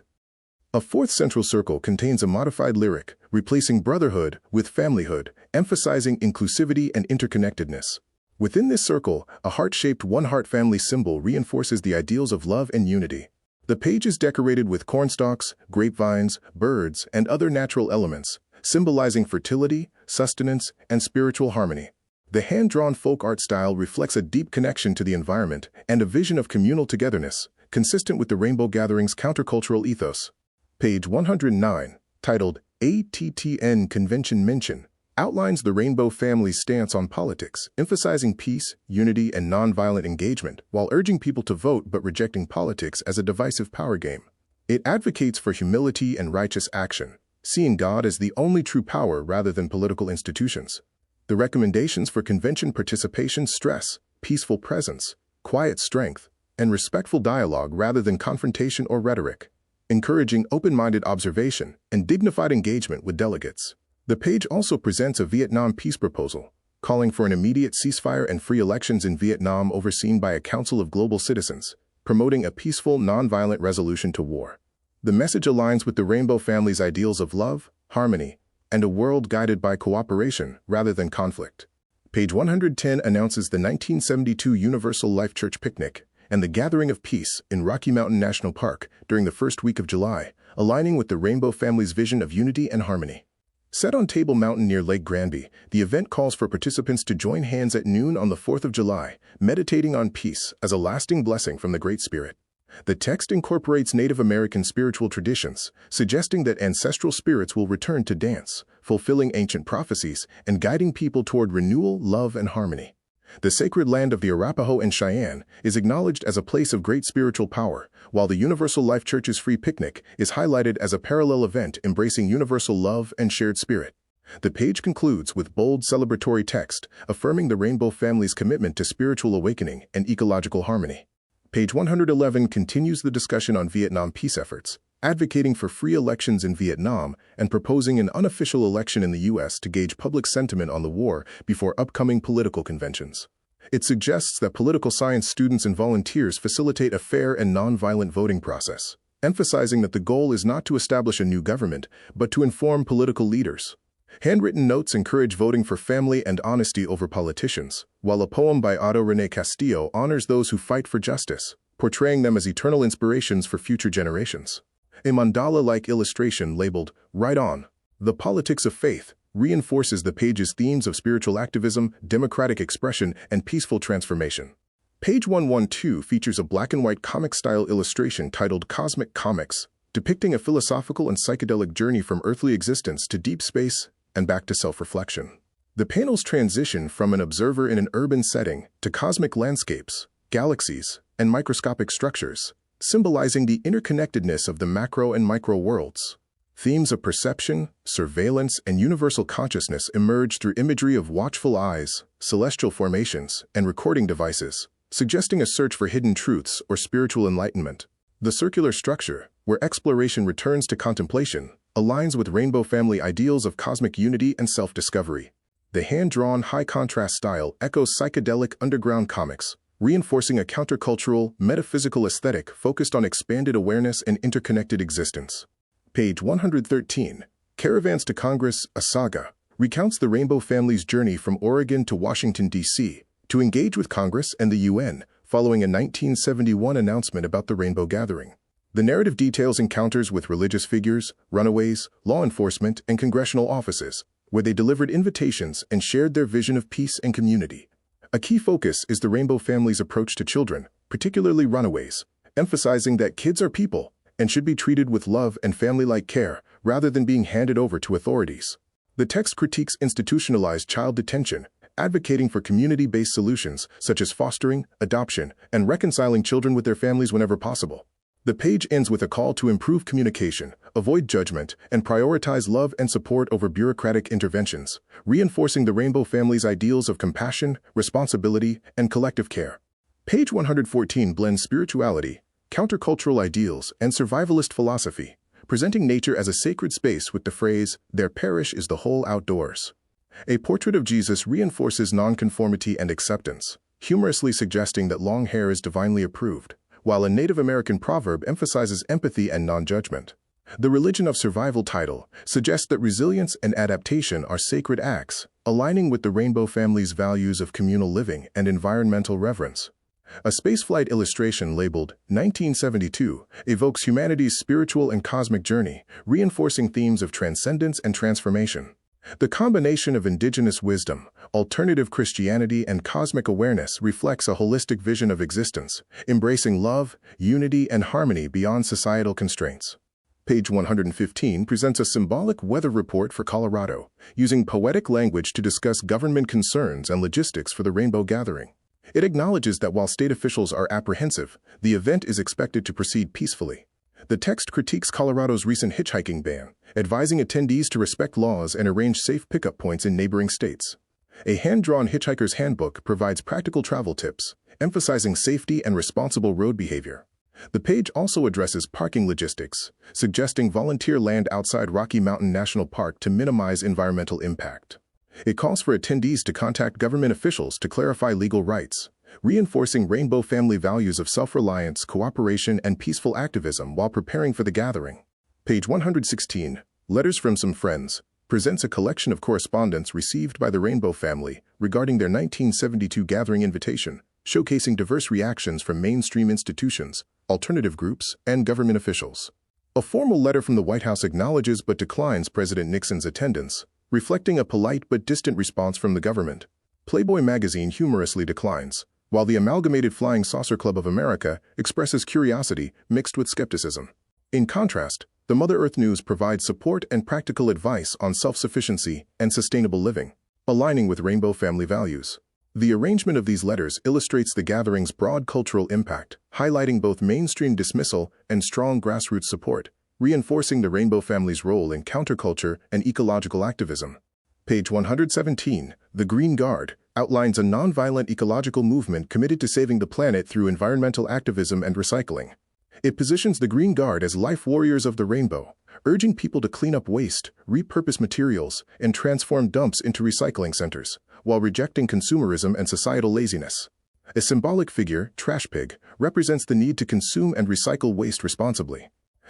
A 4th central circle contains a modified lyric, replacing brotherhood with familyhood, emphasizing inclusivity and interconnectedness. Within this circle, a heart-shaped one-heart family symbol reinforces the ideals of love and unity. The page is decorated with cornstalks, grapevines, birds, and other natural elements, symbolizing fertility, sustenance, and spiritual harmony. The hand-drawn folk art style reflects a deep connection to the environment and a vision of communal togetherness, consistent with the Rainbow Gathering's countercultural ethos. Page 109, titled ATTN Convention Mention, outlines the Rainbow Family's stance on politics, emphasizing peace, unity, and nonviolent engagement, while urging people to vote but rejecting politics as a divisive power game. It advocates for humility and righteous action, seeing God as the only true power rather than political institutions. The recommendations for convention participation stress peaceful presence, quiet strength, and respectful dialogue rather than confrontation or rhetoric, encouraging open-minded observation and dignified engagement with delegates. The page also presents a Vietnam peace proposal, calling for an immediate ceasefire and free elections in Vietnam overseen by a council of global citizens, promoting a peaceful, nonviolent resolution to war. The message aligns with the Rainbow Family's ideals of love, harmony, and a world guided by cooperation rather than conflict. Page 110 announces the 1972 Universal Life Church Picnic, and the Gathering of Peace in Rocky Mountain National Park during the first week of July, aligning with the Rainbow family's vision of unity and harmony. Set on Table Mountain near Lake Granby, the event calls for participants to join hands at noon on the 4th of July, meditating on peace as a lasting blessing from the Great Spirit. The text incorporates Native American spiritual traditions, suggesting that ancestral spirits will return to dance, fulfilling ancient prophecies and guiding people toward renewal, love, and harmony. The sacred land of the Arapaho and Cheyenne is acknowledged as a place of great spiritual power, while the Universal Life Church's free picnic is highlighted as a parallel event embracing universal love and shared spirit. The page concludes with bold celebratory text, affirming the Rainbow family's commitment to spiritual awakening and ecological harmony. Page 111 continues the discussion on Vietnam peace efforts, advocating for free elections in Vietnam and proposing an unofficial election in the U.S. to gauge public sentiment on the war before upcoming political conventions. It suggests that political science students and volunteers facilitate a fair and non-violent voting process, emphasizing that the goal is not to establish a new government, but to inform political leaders. Handwritten notes encourage voting for family and honesty over politicians, while a poem by Otto René Castillo honors those who fight for justice, portraying them as eternal inspirations for future generations. A mandala-like illustration labeled, "Right On, the Politics of Faith," reinforces the page's themes of spiritual activism, democratic expression, and peaceful transformation. Page 112 features a black-and-white comic-style illustration titled Cosmic Comics, depicting a philosophical and psychedelic journey from earthly existence to deep space and back to self-reflection. The panels transition from an observer in an urban setting to cosmic landscapes, galaxies, and microscopic structures, symbolizing the interconnectedness of the macro and micro worlds. Themes of perception, surveillance, and universal consciousness emerge through imagery of watchful eyes, celestial formations, and recording devices, suggesting a search for hidden truths or spiritual enlightenment. The circular structure, where exploration returns to contemplation, aligns with Rainbow family ideals of cosmic unity and self-discovery. The hand-drawn, high-contrast style echoes psychedelic underground comics, reinforcing a countercultural, metaphysical aesthetic focused on expanded awareness and interconnected existence. Page 113, Caravans to Congress, a Saga, recounts the Rainbow family's journey from Oregon to Washington, D.C., to engage with Congress and the UN, following a 1971 announcement about the Rainbow Gathering. The narrative details encounters with religious figures, runaways, law enforcement, and congressional offices, where they delivered invitations and shared their vision of peace and community. A key focus is the Rainbow family's approach to children, particularly runaways, emphasizing that kids are people and should be treated with love and family-like care rather than being handed over to authorities. The text critiques institutionalized child detention, advocating for community-based solutions such as fostering, adoption, and reconciling children with their families whenever possible. The page ends with a call to improve communication, avoid judgment, and prioritize love and support over bureaucratic interventions, reinforcing the Rainbow family's ideals of compassion, responsibility, and collective care. Page 114 blends spirituality, countercultural ideals, and survivalist philosophy, presenting nature as a sacred space with the phrase, "Their parish is the whole outdoors." A portrait of Jesus reinforces nonconformity and acceptance, humorously suggesting that long hair is divinely approved, while a Native American proverb emphasizes empathy and non-judgment. The Religion of Survival title suggests that resilience and adaptation are sacred acts, aligning with the Rainbow family's values of communal living and environmental reverence. A spaceflight illustration labeled 1972 evokes humanity's spiritual and cosmic journey, reinforcing themes of transcendence and transformation. The combination of indigenous wisdom, alternative Christianity, and cosmic awareness reflects a holistic vision of existence, embracing love, unity, and harmony beyond societal constraints. Page 115 presents a symbolic weather report for Colorado, using poetic language to discuss government concerns and logistics for the Rainbow Gathering. It acknowledges that while state officials are apprehensive, the event is expected to proceed peacefully. The text critiques Colorado's recent hitchhiking ban, advising attendees to respect laws and arrange safe pickup points in neighboring states. A hand-drawn hitchhiker's handbook provides practical travel tips, emphasizing safety and responsible road behavior. The page also addresses parking logistics, suggesting volunteer land outside Rocky Mountain National Park to minimize environmental impact. It calls for attendees to contact government officials to clarify legal rights, reinforcing Rainbow family values of self-reliance, cooperation, and peaceful activism while preparing for the gathering. Page 116, Letters from Some Friends, presents a collection of correspondence received by the Rainbow family regarding their 1972 gathering invitation, showcasing diverse reactions from mainstream institutions, alternative groups, and government officials. A formal letter from the White House acknowledges but declines President Nixon's attendance, reflecting a polite but distant response from the government. Playboy magazine humorously declines, while the Amalgamated Flying Saucer Club of America expresses curiosity mixed with skepticism. In contrast, the Mother Earth News provides support and practical advice on self-sufficiency and sustainable living, aligning with Rainbow family values. The arrangement of these letters illustrates the gathering's broad cultural impact, highlighting both mainstream dismissal and strong grassroots support, reinforcing the Rainbow family's role in counterculture and ecological activism. Page 117, The Green Guard, outlines a nonviolent ecological movement committed to saving the planet through environmental activism and recycling. It positions the Green Guard as life warriors of the rainbow, urging people to clean up waste, repurpose materials, and transform dumps into recycling centers, while rejecting consumerism and societal laziness. A symbolic figure, Trash Pig, represents the need to consume and recycle waste responsibly.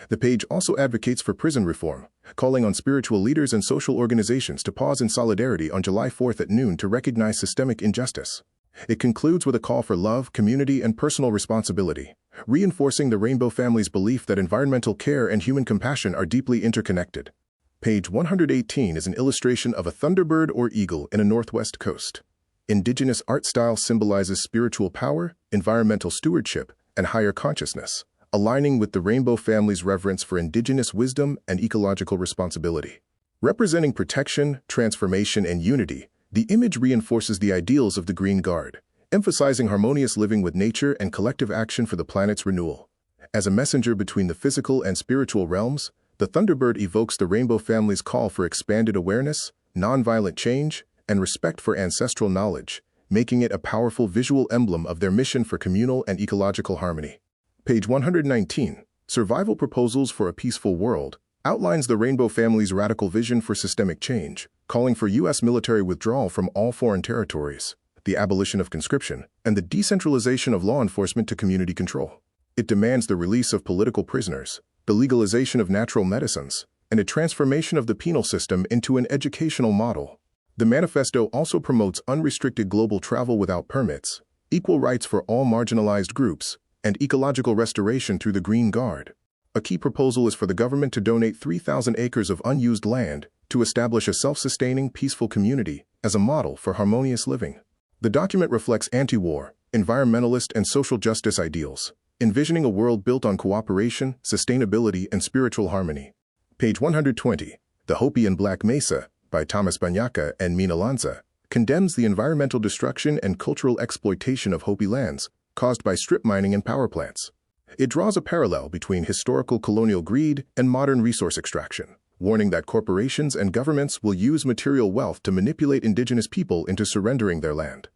The page also advocates for prison reform, calling on spiritual leaders and social organizations to pause in solidarity on July 4th at noon to recognize systemic injustice. It concludes with a call for love, community, and personal responsibility, reinforcing the Rainbow family's belief that environmental care and human compassion are deeply interconnected. Page 118 is an illustration of a thunderbird or eagle in a northwest coast. Indigenous art style symbolizes spiritual power, environmental stewardship, and higher consciousness, aligning with the Rainbow family's reverence for indigenous wisdom and ecological responsibility. Representing protection, transformation, and unity, the image reinforces the ideals of the Green Guard, emphasizing harmonious living with nature and collective action for the planet's renewal. As a messenger between the physical and spiritual realms, the Thunderbird evokes the Rainbow family's call for expanded awareness, nonviolent change, and respect for ancestral knowledge, making it a powerful visual emblem of their mission for communal and ecological harmony. Page 119, Survival Proposals for a Peaceful World, outlines the Rainbow family's radical vision for systemic change, calling for U.S. military withdrawal from all foreign territories, the abolition of conscription, and the decentralization of law enforcement to community control. It demands the release of political prisoners, the legalization of natural medicines, and a transformation of the penal system into an educational model. The manifesto also promotes unrestricted global travel without permits, equal rights for all marginalized groups, and ecological restoration through the Green Guard. A key proposal is for the government to donate 3,000 acres of unused land to establish a self-sustaining, peaceful community as a model for harmonious living. The document reflects anti-war, environmentalist, and social justice ideals, envisioning a world built on cooperation, sustainability, and spiritual harmony. Page 120, The Hopi and Black Mesa, by Thomas Banyaka and Mina Lanza, condemns the environmental destruction and cultural exploitation of Hopi lands caused by strip mining and power plants. It draws a parallel between historical colonial greed and modern resource extraction, warning that corporations and governments will use material wealth to manipulate indigenous people into surrendering their land.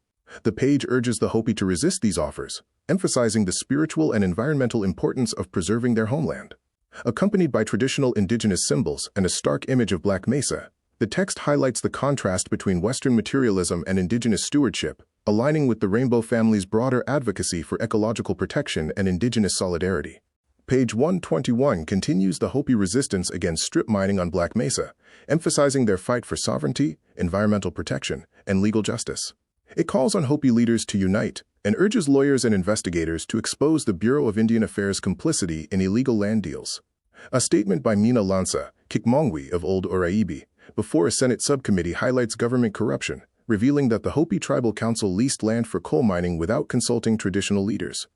The page urges the Hopi to resist these offers, emphasizing the spiritual and environmental importance of preserving their homeland. Accompanied by traditional indigenous symbols and a stark image of Black Mesa, the text highlights the contrast between Western materialism and indigenous stewardship, aligning with the Rainbow family's broader advocacy for ecological protection and indigenous solidarity. Page 121 continues the Hopi resistance against strip mining on Black Mesa, emphasizing their fight for sovereignty, environmental protection, and legal justice. It calls on Hopi leaders to unite and urges lawyers and investigators to expose the Bureau of Indian Affairs' complicity in illegal land deals. A statement by Mina Lanza, Kikmongwi of Old Oraibi, before a Senate subcommittee highlights government corruption, revealing that the Hopi Tribal Council leased land for coal mining without consulting traditional leaders.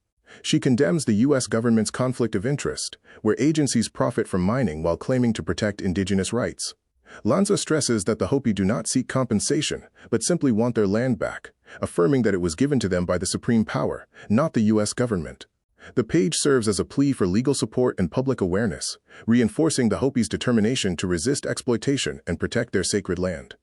She condemns the U.S. government's conflict of interest, where agencies profit from mining while claiming to protect indigenous rights. Lanza stresses that the Hopi do not seek compensation, but simply want their land back, affirming that it was given to them by the supreme power, not the U.S. government. The page serves as a plea for legal support and public awareness, reinforcing the Hopi's determination to resist exploitation and protect their sacred land.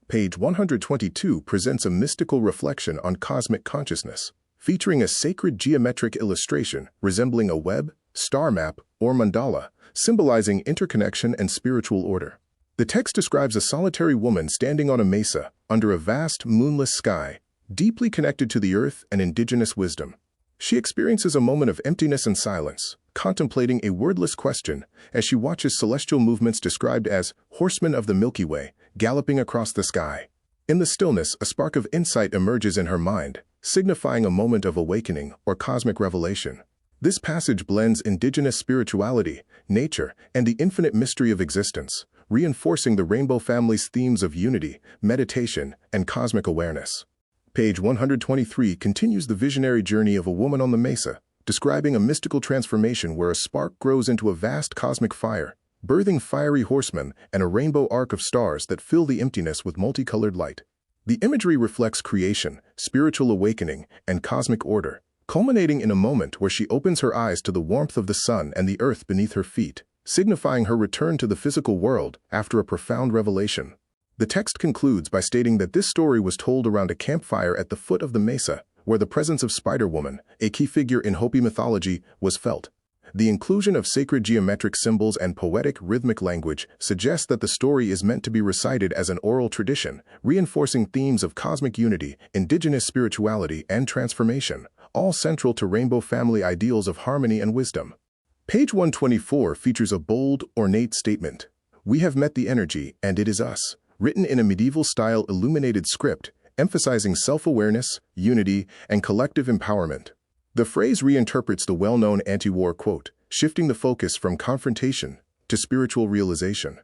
Page 122 presents a mystical reflection on cosmic consciousness, featuring a sacred geometric illustration resembling a web, star map, or mandala, symbolizing interconnection and spiritual order. The text describes a solitary woman standing on a mesa under a vast, moonless sky, deeply connected to the earth and indigenous wisdom. She experiences a moment of emptiness and silence, contemplating a wordless question as she watches celestial movements described as horsemen of the Milky Way galloping across the sky. In the stillness, a spark of insight emerges in her mind, signifying a moment of awakening or cosmic revelation. This passage blends indigenous spirituality, nature, and the infinite mystery of existence, reinforcing the rainbow family's themes of unity, meditation, and cosmic awareness. Page 123 continues the visionary journey of a woman on the mesa, describing a mystical transformation where a spark grows into a vast cosmic fire, birthing fiery horsemen and a rainbow arc of stars that fill the emptiness with multicolored light. The imagery reflects creation, spiritual awakening, and cosmic order, culminating in a moment where she opens her eyes to the warmth of the sun and the earth beneath her feet, signifying her return to the physical world after a profound revelation. The text concludes by stating that this story was told around a campfire at the foot of the mesa, where the presence of Spider-Woman, a key figure in Hopi mythology, was felt. The inclusion of sacred geometric symbols and poetic rhythmic language suggests that the story is meant to be recited as an oral tradition, reinforcing themes of cosmic unity, indigenous spirituality, and transformation, all central to rainbow family ideals of harmony and wisdom. Page 124 features a bold, ornate statement. "We have met the energy, and it is us," written in a medieval-style illuminated script, emphasizing self-awareness, unity, and collective empowerment. The phrase reinterprets the well-known anti-war quote, shifting the focus from confrontation to spiritual realization.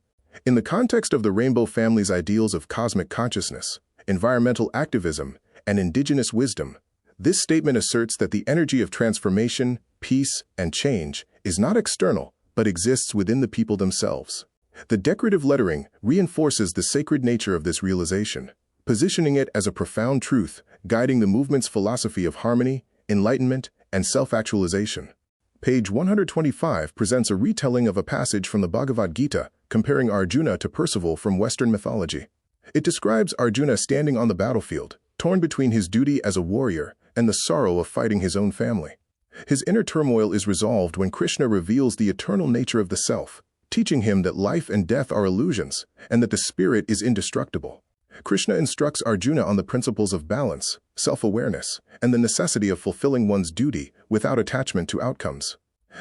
In the context of the rainbow family's ideals of cosmic consciousness, environmental activism, and indigenous wisdom, this statement asserts that the energy of transformation, peace, and change is not external, but exists within the people themselves. The decorative lettering reinforces the sacred nature of this realization, positioning it as a profound truth, guiding the movement's philosophy of harmony, enlightenment, and self-actualization. Page 125 presents a retelling of a passage from the Bhagavad Gita, comparing Arjuna to Percival from Western mythology. It describes Arjuna standing on the battlefield, torn between his duty as a warrior and the sorrow of fighting his own family. His inner turmoil is resolved when Krishna reveals the eternal nature of the self, teaching him that life and death are illusions and that the spirit is indestructible. Krishna instructs Arjuna on the principles of balance, self-awareness, and the necessity of fulfilling one's duty without attachment to outcomes.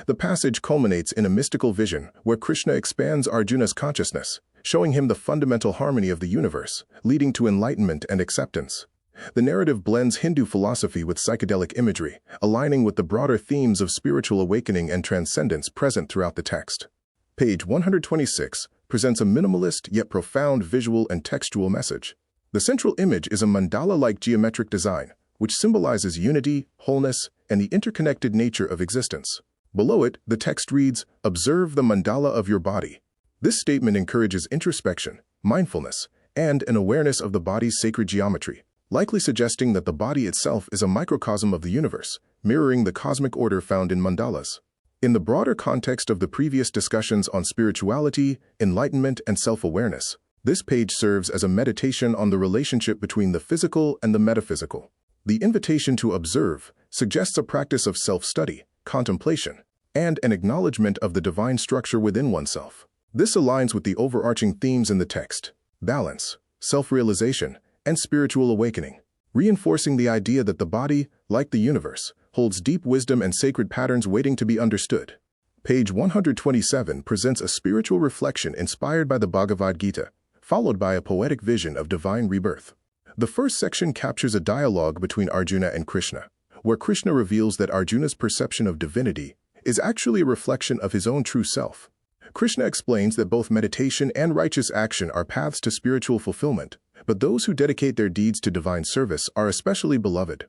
The passage culminates in a mystical vision where Krishna expands Arjuna's consciousness, showing him the fundamental harmony of the universe, leading to enlightenment and acceptance. The narrative blends Hindu philosophy with psychedelic imagery, aligning with the broader themes of spiritual awakening and transcendence present throughout the text. Page 126 presents a minimalist yet profound visual and textual message. The central image is a mandala-like geometric design, which symbolizes unity, wholeness, and the interconnected nature of existence. Below it, the text reads, "Observe the mandala of your body." This statement encourages introspection, mindfulness, and an awareness of the body's sacred geometry, likely suggesting that the body itself is a microcosm of the universe, mirroring the cosmic order found in mandalas. In the broader context of the previous discussions on spirituality, enlightenment, and self-awareness, this page serves as a meditation on the relationship between the physical and the metaphysical. The invitation to observe suggests a practice of self-study, contemplation, and an acknowledgement of the divine structure within oneself. This aligns with the overarching themes in the text: balance, self-realization, and spiritual awakening, reinforcing the idea that the body, like the universe, holds deep wisdom and sacred patterns waiting to be understood. Page 127 presents a spiritual reflection inspired by the Bhagavad Gita, followed by a poetic vision of divine rebirth. The first section captures a dialogue between Arjuna and Krishna, where Krishna reveals that Arjuna's perception of divinity is actually a reflection of his own true self. Krishna explains that both meditation and righteous action are paths to spiritual fulfillment, but those who dedicate their deeds to divine service are especially beloved.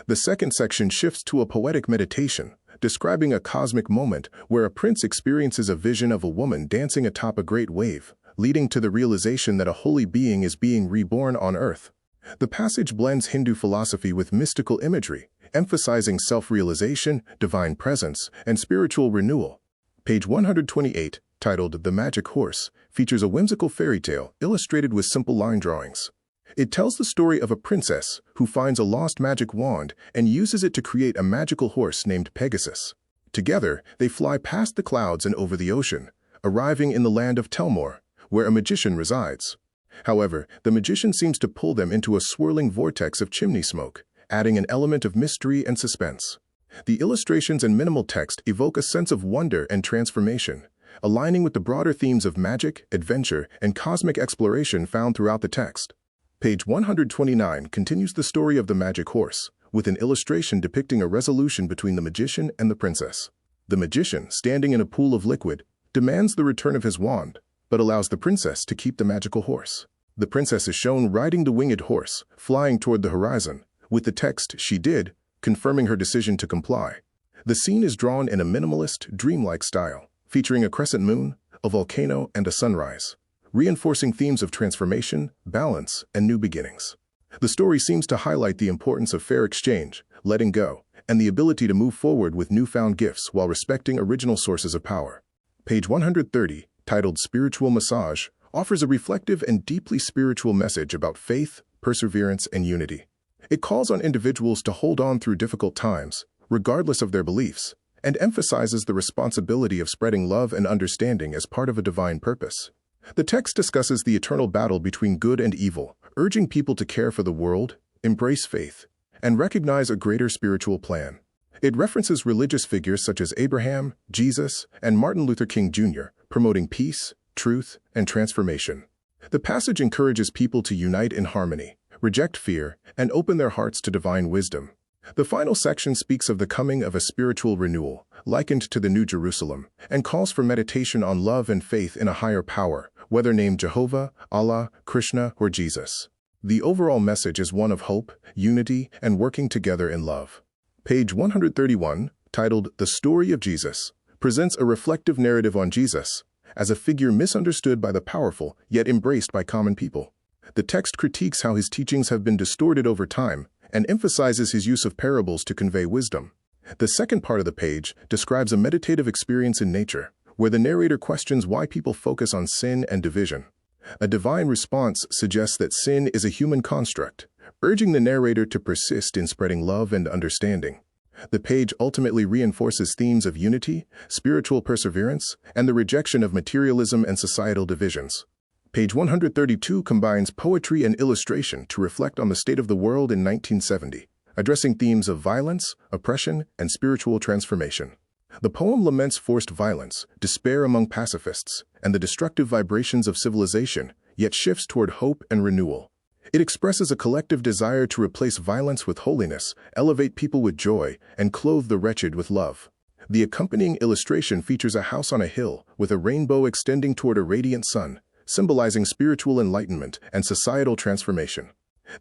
The second section shifts to a poetic meditation, describing a cosmic moment where a prince experiences a vision of a woman dancing atop a great wave, leading to the realization that a holy being is being reborn on earth. The passage blends Hindu philosophy with mystical imagery, emphasizing self-realization, divine presence, and spiritual renewal. Page 128, titled The Magic Horse, features a whimsical fairy tale illustrated with simple line drawings. It tells the story of a princess who finds a lost magic wand and uses it to create a magical horse named Pegasus. Together, they fly past the clouds and over the ocean, arriving in the land of Telmore, where a magician resides. However, the magician seems to pull them into a swirling vortex of chimney smoke, adding an element of mystery and suspense. The illustrations and minimal text evoke a sense of wonder and transformation, aligning with the broader themes of magic, adventure, and cosmic exploration found throughout the text. Page 129 continues the story of the magic horse, with an illustration depicting a resolution between the magician and the princess. The magician, standing in a pool of liquid, demands the return of his wand, but allows the princess to keep the magical horse. The princess is shown riding the winged horse, flying toward the horizon, with the text, "She did," confirming her decision to comply. The scene is drawn in a minimalist, dreamlike style, featuring a crescent moon, a volcano, and a sunrise, reinforcing themes of transformation, balance, and new beginnings. The story seems to highlight the importance of fair exchange, letting go, and the ability to move forward with newfound gifts while respecting original sources of power. Page 130, titled Spiritual Massage, offers a reflective and deeply spiritual message about faith, perseverance, and unity. It calls on individuals to hold on through difficult times, regardless of their beliefs, and emphasizes the responsibility of spreading love and understanding as part of a divine purpose. The text discusses the eternal battle between good and evil, urging people to care for the world, embrace faith, and recognize a greater spiritual plan. It references religious figures such as Abraham, Jesus, and Martin Luther King Jr., promoting peace, truth, and transformation. The passage encourages people to unite in harmony, reject fear, and open their hearts to divine wisdom. The final section speaks of the coming of a spiritual renewal, likened to the New Jerusalem, and calls for meditation on love and faith in a higher power, whether named Jehovah, Allah, Krishna, or Jesus. The overall message is one of hope, unity, and working together in love. Page 131, titled The Story of Jesus, presents a reflective narrative on Jesus as a figure misunderstood by the powerful, yet embraced by common people. The text critiques how his teachings have been distorted over time and emphasizes his use of parables to convey wisdom. The second part of the page describes a meditative experience in nature, where the narrator questions why people focus on sin and division. A divine response suggests that sin is a human construct, urging the narrator to persist in spreading love and understanding. The page ultimately reinforces themes of unity, spiritual perseverance, and the rejection of materialism and societal divisions. Page 132 combines poetry and illustration to reflect on the state of the world in 1970, addressing themes of violence, oppression, and spiritual transformation. The poem laments forced violence, despair among pacifists, and the destructive vibrations of civilization, yet shifts toward hope and renewal. It expresses a collective desire to replace violence with holiness, elevate people with joy, and clothe the wretched with love. The accompanying illustration features a house on a hill with a rainbow extending toward a radiant sun, symbolizing spiritual enlightenment and societal transformation.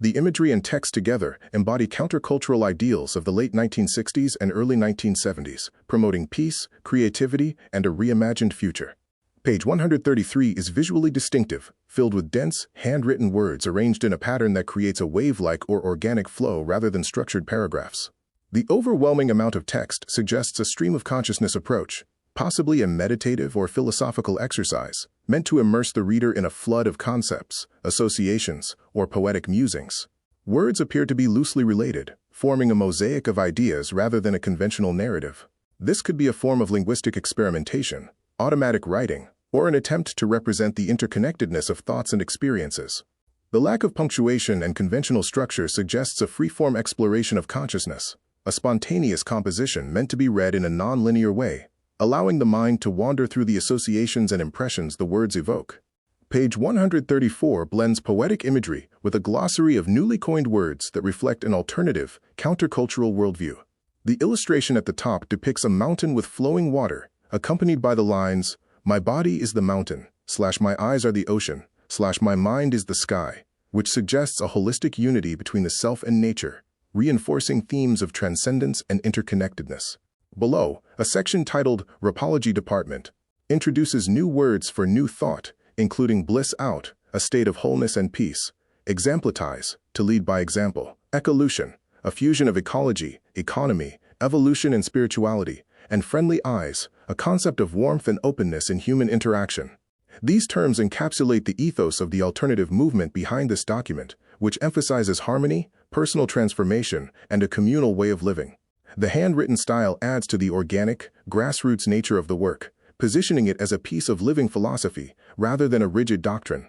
The imagery and text together embody countercultural ideals of the late 1960s and early 1970s, promoting peace, creativity, and a reimagined future. Page 133 is visually distinctive, filled with dense, handwritten words arranged in a pattern that creates a wave-like or organic flow rather than structured paragraphs. The overwhelming amount of text suggests a stream of consciousness approach, possibly a meditative or philosophical exercise, meant to immerse the reader in a flood of concepts, associations, or poetic musings. Words appear to be loosely related, forming a mosaic of ideas rather than a conventional narrative. This could be a form of linguistic experimentation, automatic writing, or an attempt to represent the interconnectedness of thoughts and experiences. The lack of punctuation and conventional structure suggests a free-form exploration of consciousness, a spontaneous composition meant to be read in a non-linear way, allowing the mind to wander through the associations and impressions the words evoke. Page 134 blends poetic imagery with a glossary of newly coined words that reflect an alternative, countercultural worldview. The illustration at the top depicts a mountain with flowing water, accompanied by the lines, "My body is the mountain," /my eyes are the ocean, /my mind is the sky, which suggests a holistic unity between the self and nature, reinforcing themes of transcendence and interconnectedness. Below, a section titled Rapology Department introduces new words for new thought, including bliss out, a state of wholeness and peace, exemplatize, to lead by example, ecolution, a fusion of ecology, economy, evolution, and spirituality, and friendly eyes, a concept of warmth and openness in human interaction. These terms encapsulate the ethos of the alternative movement behind this document, which emphasizes harmony, personal transformation, and a communal way of living. The handwritten style adds to the organic, grassroots nature of the work, positioning it as a piece of living philosophy rather than a rigid doctrine.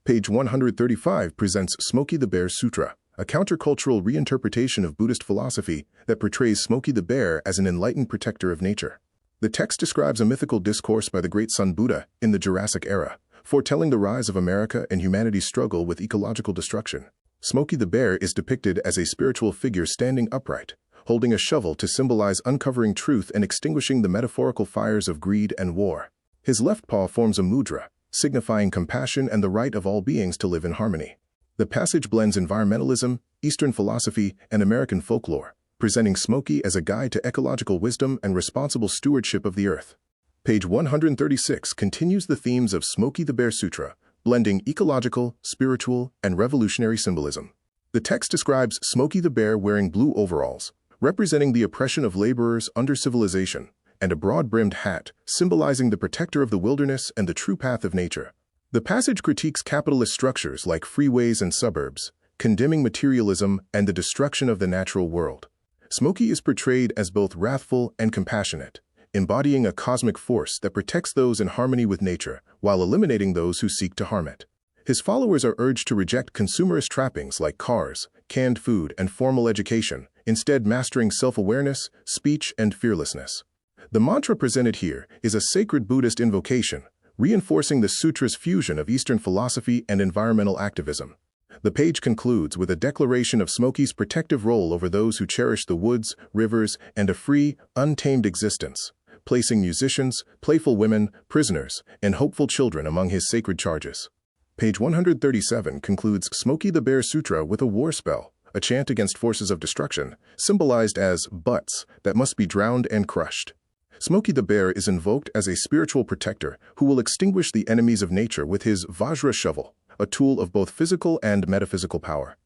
Page 135 presents Smokey the Bear Sutra, a countercultural reinterpretation of Buddhist philosophy that portrays Smokey the Bear as an enlightened protector of nature. The text describes a mythical discourse by the great Sun Buddha in the Jurassic era, foretelling the rise of America and humanity's struggle with ecological destruction. Smokey the Bear is depicted as a spiritual figure standing upright, holding a shovel to symbolize uncovering truth and extinguishing the metaphorical fires of greed and war. His left paw forms a mudra, signifying compassion and the right of all beings to live in harmony. The passage blends environmentalism, Eastern philosophy, and American folklore, presenting Smokey as a guide to ecological wisdom and responsible stewardship of the earth. Page 136 continues the themes of Smokey the Bear Sutra, blending ecological, spiritual, and revolutionary symbolism. The text describes Smokey the Bear wearing blue overalls, representing the oppression of laborers under civilization, and a broad-brimmed hat, symbolizing the protector of the wilderness and the true path of nature. The passage critiques capitalist structures like freeways and suburbs, condemning materialism and the destruction of the natural world. Smokey is portrayed as both wrathful and compassionate, embodying a cosmic force that protects those in harmony with nature while eliminating those who seek to harm it. His followers are urged to reject consumerist trappings like cars, canned food, and formal education, instead mastering self-awareness, speech, and fearlessness. The mantra presented here is a sacred Buddhist invocation, reinforcing the sutra's fusion of Eastern philosophy and environmental activism. The page concludes with a declaration of Smokey's protective role over those who cherish the woods, rivers, and a free, untamed existence, placing musicians, playful women, prisoners, and hopeful children among his sacred charges. Page 137 concludes Smokey the Bear Sutra with a war spell, a chant against forces of destruction, symbolized as butts that must be drowned and crushed. Smokey the Bear is invoked as a spiritual protector who will extinguish the enemies of nature with his Vajra shovel, a tool of both physical and metaphysical power.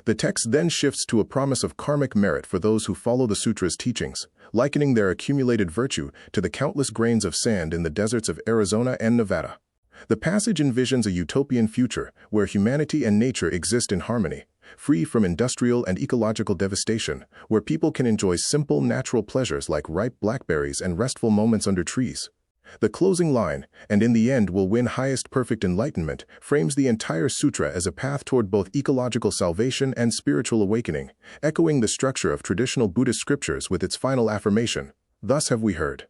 The text then shifts to a promise of karmic merit for those who follow the sutra's teachings, likening their accumulated virtue to the countless grains of sand in the deserts of Arizona and Nevada. The passage envisions a utopian future where humanity and nature exist in harmony, free from industrial and ecological devastation, where people can enjoy simple natural pleasures like ripe blackberries and restful moments under trees. The closing line, "and in the end will win highest perfect enlightenment," frames the entire sutra as a path toward both ecological salvation and spiritual awakening, echoing the structure of traditional Buddhist scriptures with its final affirmation, "Thus have we heard."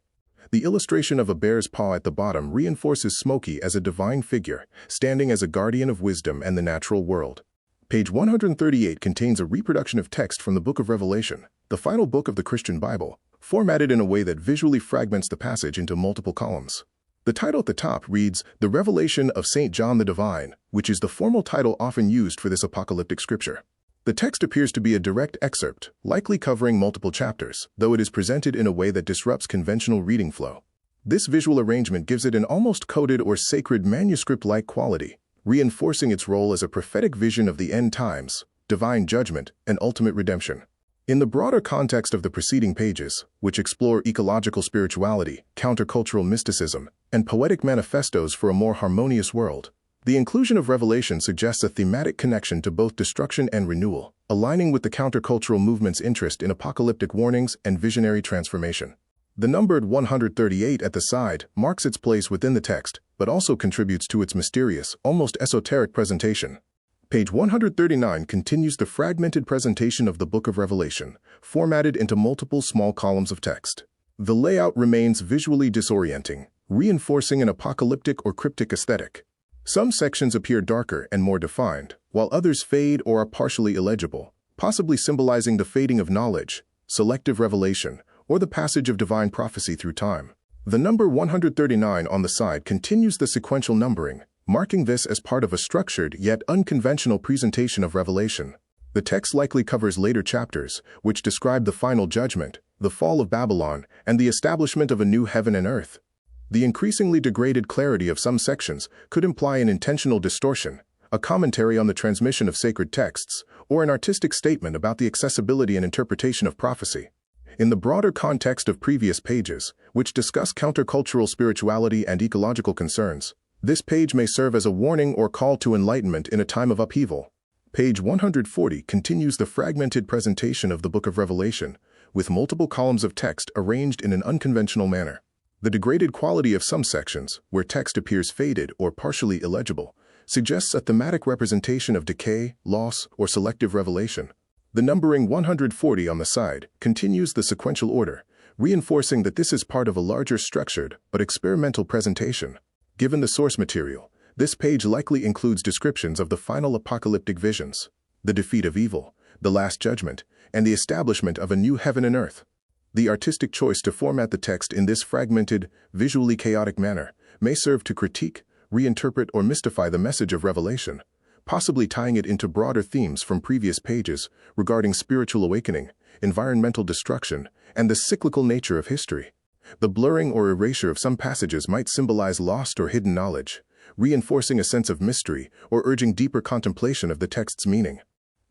The illustration of a bear's paw at the bottom reinforces Smokey as a divine figure, standing as a guardian of wisdom and the natural world. Page 138 contains a reproduction of text from the Book of Revelation, the final book of the Christian Bible, formatted in a way that visually fragments the passage into multiple columns. The title at the top reads, "The Revelation of St. John the Divine," which is the formal title often used for this apocalyptic scripture. The text appears to be a direct excerpt, likely covering multiple chapters, though it is presented in a way that disrupts conventional reading flow. This visual arrangement gives it an almost coded or sacred manuscript-like quality, reinforcing its role as a prophetic vision of the end times, divine judgment, and ultimate redemption. In the broader context of the preceding pages, which explore ecological spirituality, countercultural mysticism, and poetic manifestos for a more harmonious world, the inclusion of Revelation suggests a thematic connection to both destruction and renewal, aligning with the countercultural movement's interest in apocalyptic warnings and visionary transformation. The numbered 138 at the side marks its place within the text, but also contributes to its mysterious, almost esoteric presentation. Page 139 continues the fragmented presentation of the Book of Revelation, formatted into multiple small columns of text. The layout remains visually disorienting, reinforcing an apocalyptic or cryptic aesthetic. Some sections appear darker and more defined, while others fade or are partially illegible, possibly symbolizing the fading of knowledge, selective revelation, or the passage of divine prophecy through time. The number 139 on the side continues the sequential numbering, marking this as part of a structured yet unconventional presentation of Revelation. The text likely covers later chapters, which describe the final judgment, the fall of Babylon, and the establishment of a new heaven and earth. The increasingly degraded clarity of some sections could imply an intentional distortion, a commentary on the transmission of sacred texts, or an artistic statement about the accessibility and interpretation of prophecy. In the broader context of previous pages, which discuss countercultural spirituality and ecological concerns, this page may serve as a warning or call to enlightenment in a time of upheaval. Page 140 continues the fragmented presentation of the Book of Revelation, with multiple columns of text arranged in an unconventional manner. The degraded quality of some sections, where text appears faded or partially illegible, suggests a thematic representation of decay, loss, or selective revelation. The numbering 140 on the side continues the sequential order, reinforcing that this is part of a larger structured but experimental presentation. Given the source material, this page likely includes descriptions of the final apocalyptic visions. the defeat of evil, the last judgment, and the establishment of a new heaven and earth. The artistic choice to format the text in this fragmented, visually chaotic manner may serve to critique, reinterpret, or mystify the message of Revelation, possibly tying it into broader themes from previous pages regarding spiritual awakening, environmental destruction, and the cyclical nature of history. The blurring or erasure of some passages might symbolize lost or hidden knowledge, reinforcing a sense of mystery or urging deeper contemplation of the text's meaning.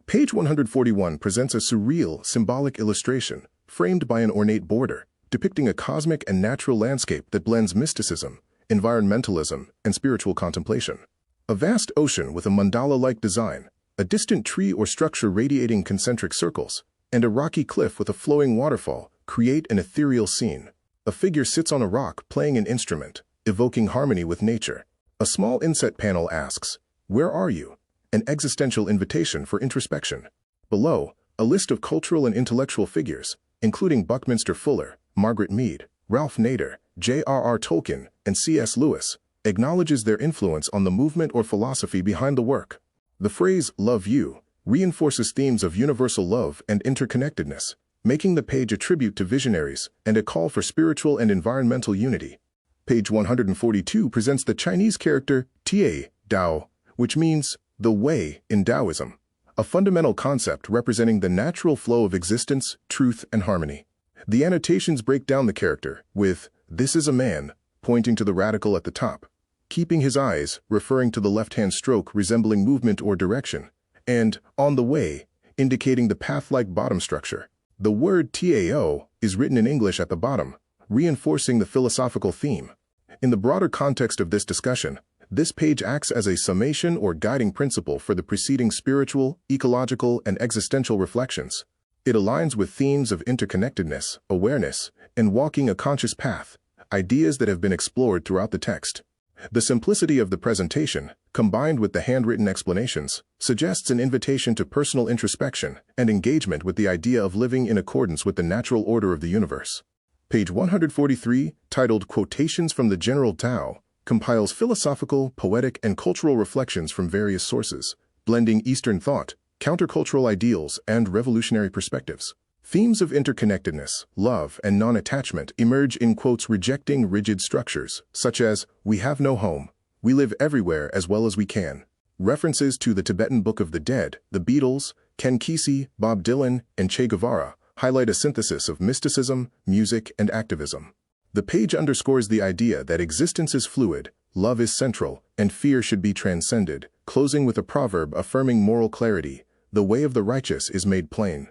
Page 141 presents a surreal, symbolic illustration, framed by an ornate border, depicting a cosmic and natural landscape that blends mysticism, environmentalism, and spiritual contemplation. A vast ocean with a mandala-like design, a distant tree or structure radiating concentric circles, and a rocky cliff with a flowing waterfall create an ethereal scene. A figure sits on a rock playing an instrument, evoking harmony with nature. A small inset panel asks, "Where are you?" An existential invitation for introspection. Below, a list of cultural and intellectual figures, including Buckminster Fuller, Margaret Mead, Ralph Nader, J.R.R. Tolkien, and C.S. Lewis, acknowledges their influence on the movement or philosophy behind the work. The phrase, "love you," reinforces themes of universal love and interconnectedness, making the page a tribute to visionaries and a call for spiritual and environmental unity. Page 142 presents the Chinese character Tie, Dao, which means the way in Taoism, a fundamental concept representing the natural flow of existence, truth, and harmony. The annotations break down the character with, "This is a man," pointing to the radical at the top, "keeping his eyes," referring to the left-hand stroke resembling movement or direction, and "on the way," indicating the path-like bottom structure. The word Tao is written in English at the bottom, reinforcing the philosophical theme. In the broader context of this discussion, this page acts as a summation or guiding principle for the preceding spiritual, ecological, and existential reflections. It aligns with themes of interconnectedness, awareness, and walking a conscious path, ideas that have been explored throughout the text. The simplicity of the presentation, combined with the handwritten explanations, suggests an invitation to personal introspection and engagement with the idea of living in accordance with the natural order of the universe. Page 143, titled Quotations from the General Tao, compiles philosophical, poetic, and cultural reflections from various sources, blending Eastern thought, countercultural ideals, and revolutionary perspectives. Themes of interconnectedness, love, and non-attachment emerge in quotes rejecting rigid structures, such as, "We have no home. We live everywhere as well as we can." References to the Tibetan Book of the Dead, the Beatles, Ken Kesey, Bob Dylan, and Che Guevara highlight a synthesis of mysticism, music, and activism. The page underscores the idea that existence is fluid, love is central, and fear should be transcended, closing with a proverb affirming moral clarity, "The way of the righteous is made plain."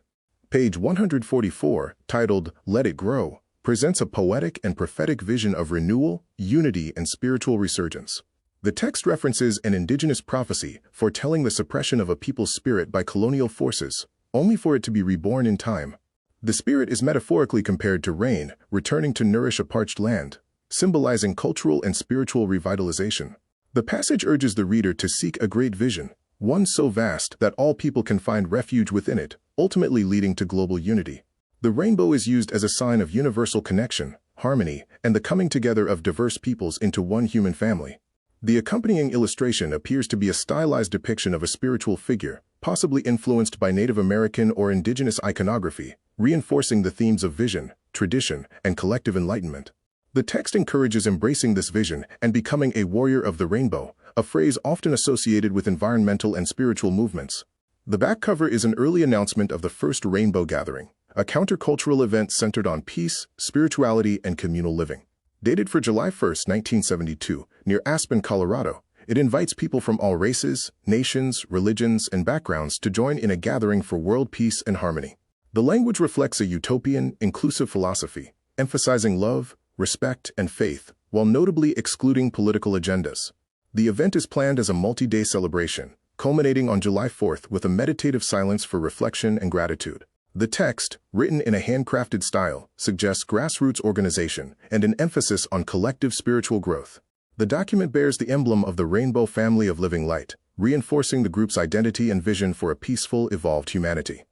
Page 144, titled Let It Grow, presents a poetic and prophetic vision of renewal, unity, and spiritual resurgence. The text references an indigenous prophecy foretelling the suppression of a people's spirit by colonial forces, only for it to be reborn in time. The spirit is metaphorically compared to rain, returning to nourish a parched land, symbolizing cultural and spiritual revitalization. The passage urges the reader to seek a great vision, one so vast that all people can find refuge within it, ultimately leading to global unity. The rainbow is used as a sign of universal connection, harmony, and the coming together of diverse peoples into one human family. The accompanying illustration appears to be a stylized depiction of a spiritual figure, possibly influenced by Native American or indigenous iconography, reinforcing the themes of vision, tradition, and collective enlightenment. The text encourages embracing this vision and becoming a warrior of the rainbow, a phrase often associated with environmental and spiritual movements. The back cover is an early announcement of the first Rainbow Gathering, a countercultural event centered on peace, spirituality, and communal living. Dated for July 1, 1972, near Aspen, Colorado, it invites people from all races, nations, religions, and backgrounds to join in a gathering for world peace and harmony. The language reflects a utopian, inclusive philosophy, emphasizing love, respect, and faith, while notably excluding political agendas. The event is planned as a multi-day celebration, culminating on July 4th with a meditative silence for reflection and gratitude. The text, written in a handcrafted style, suggests grassroots organization and an emphasis on collective spiritual growth. The document bears the emblem of the Rainbow Family of Living Light, reinforcing the group's identity and vision for a peaceful, evolved humanity.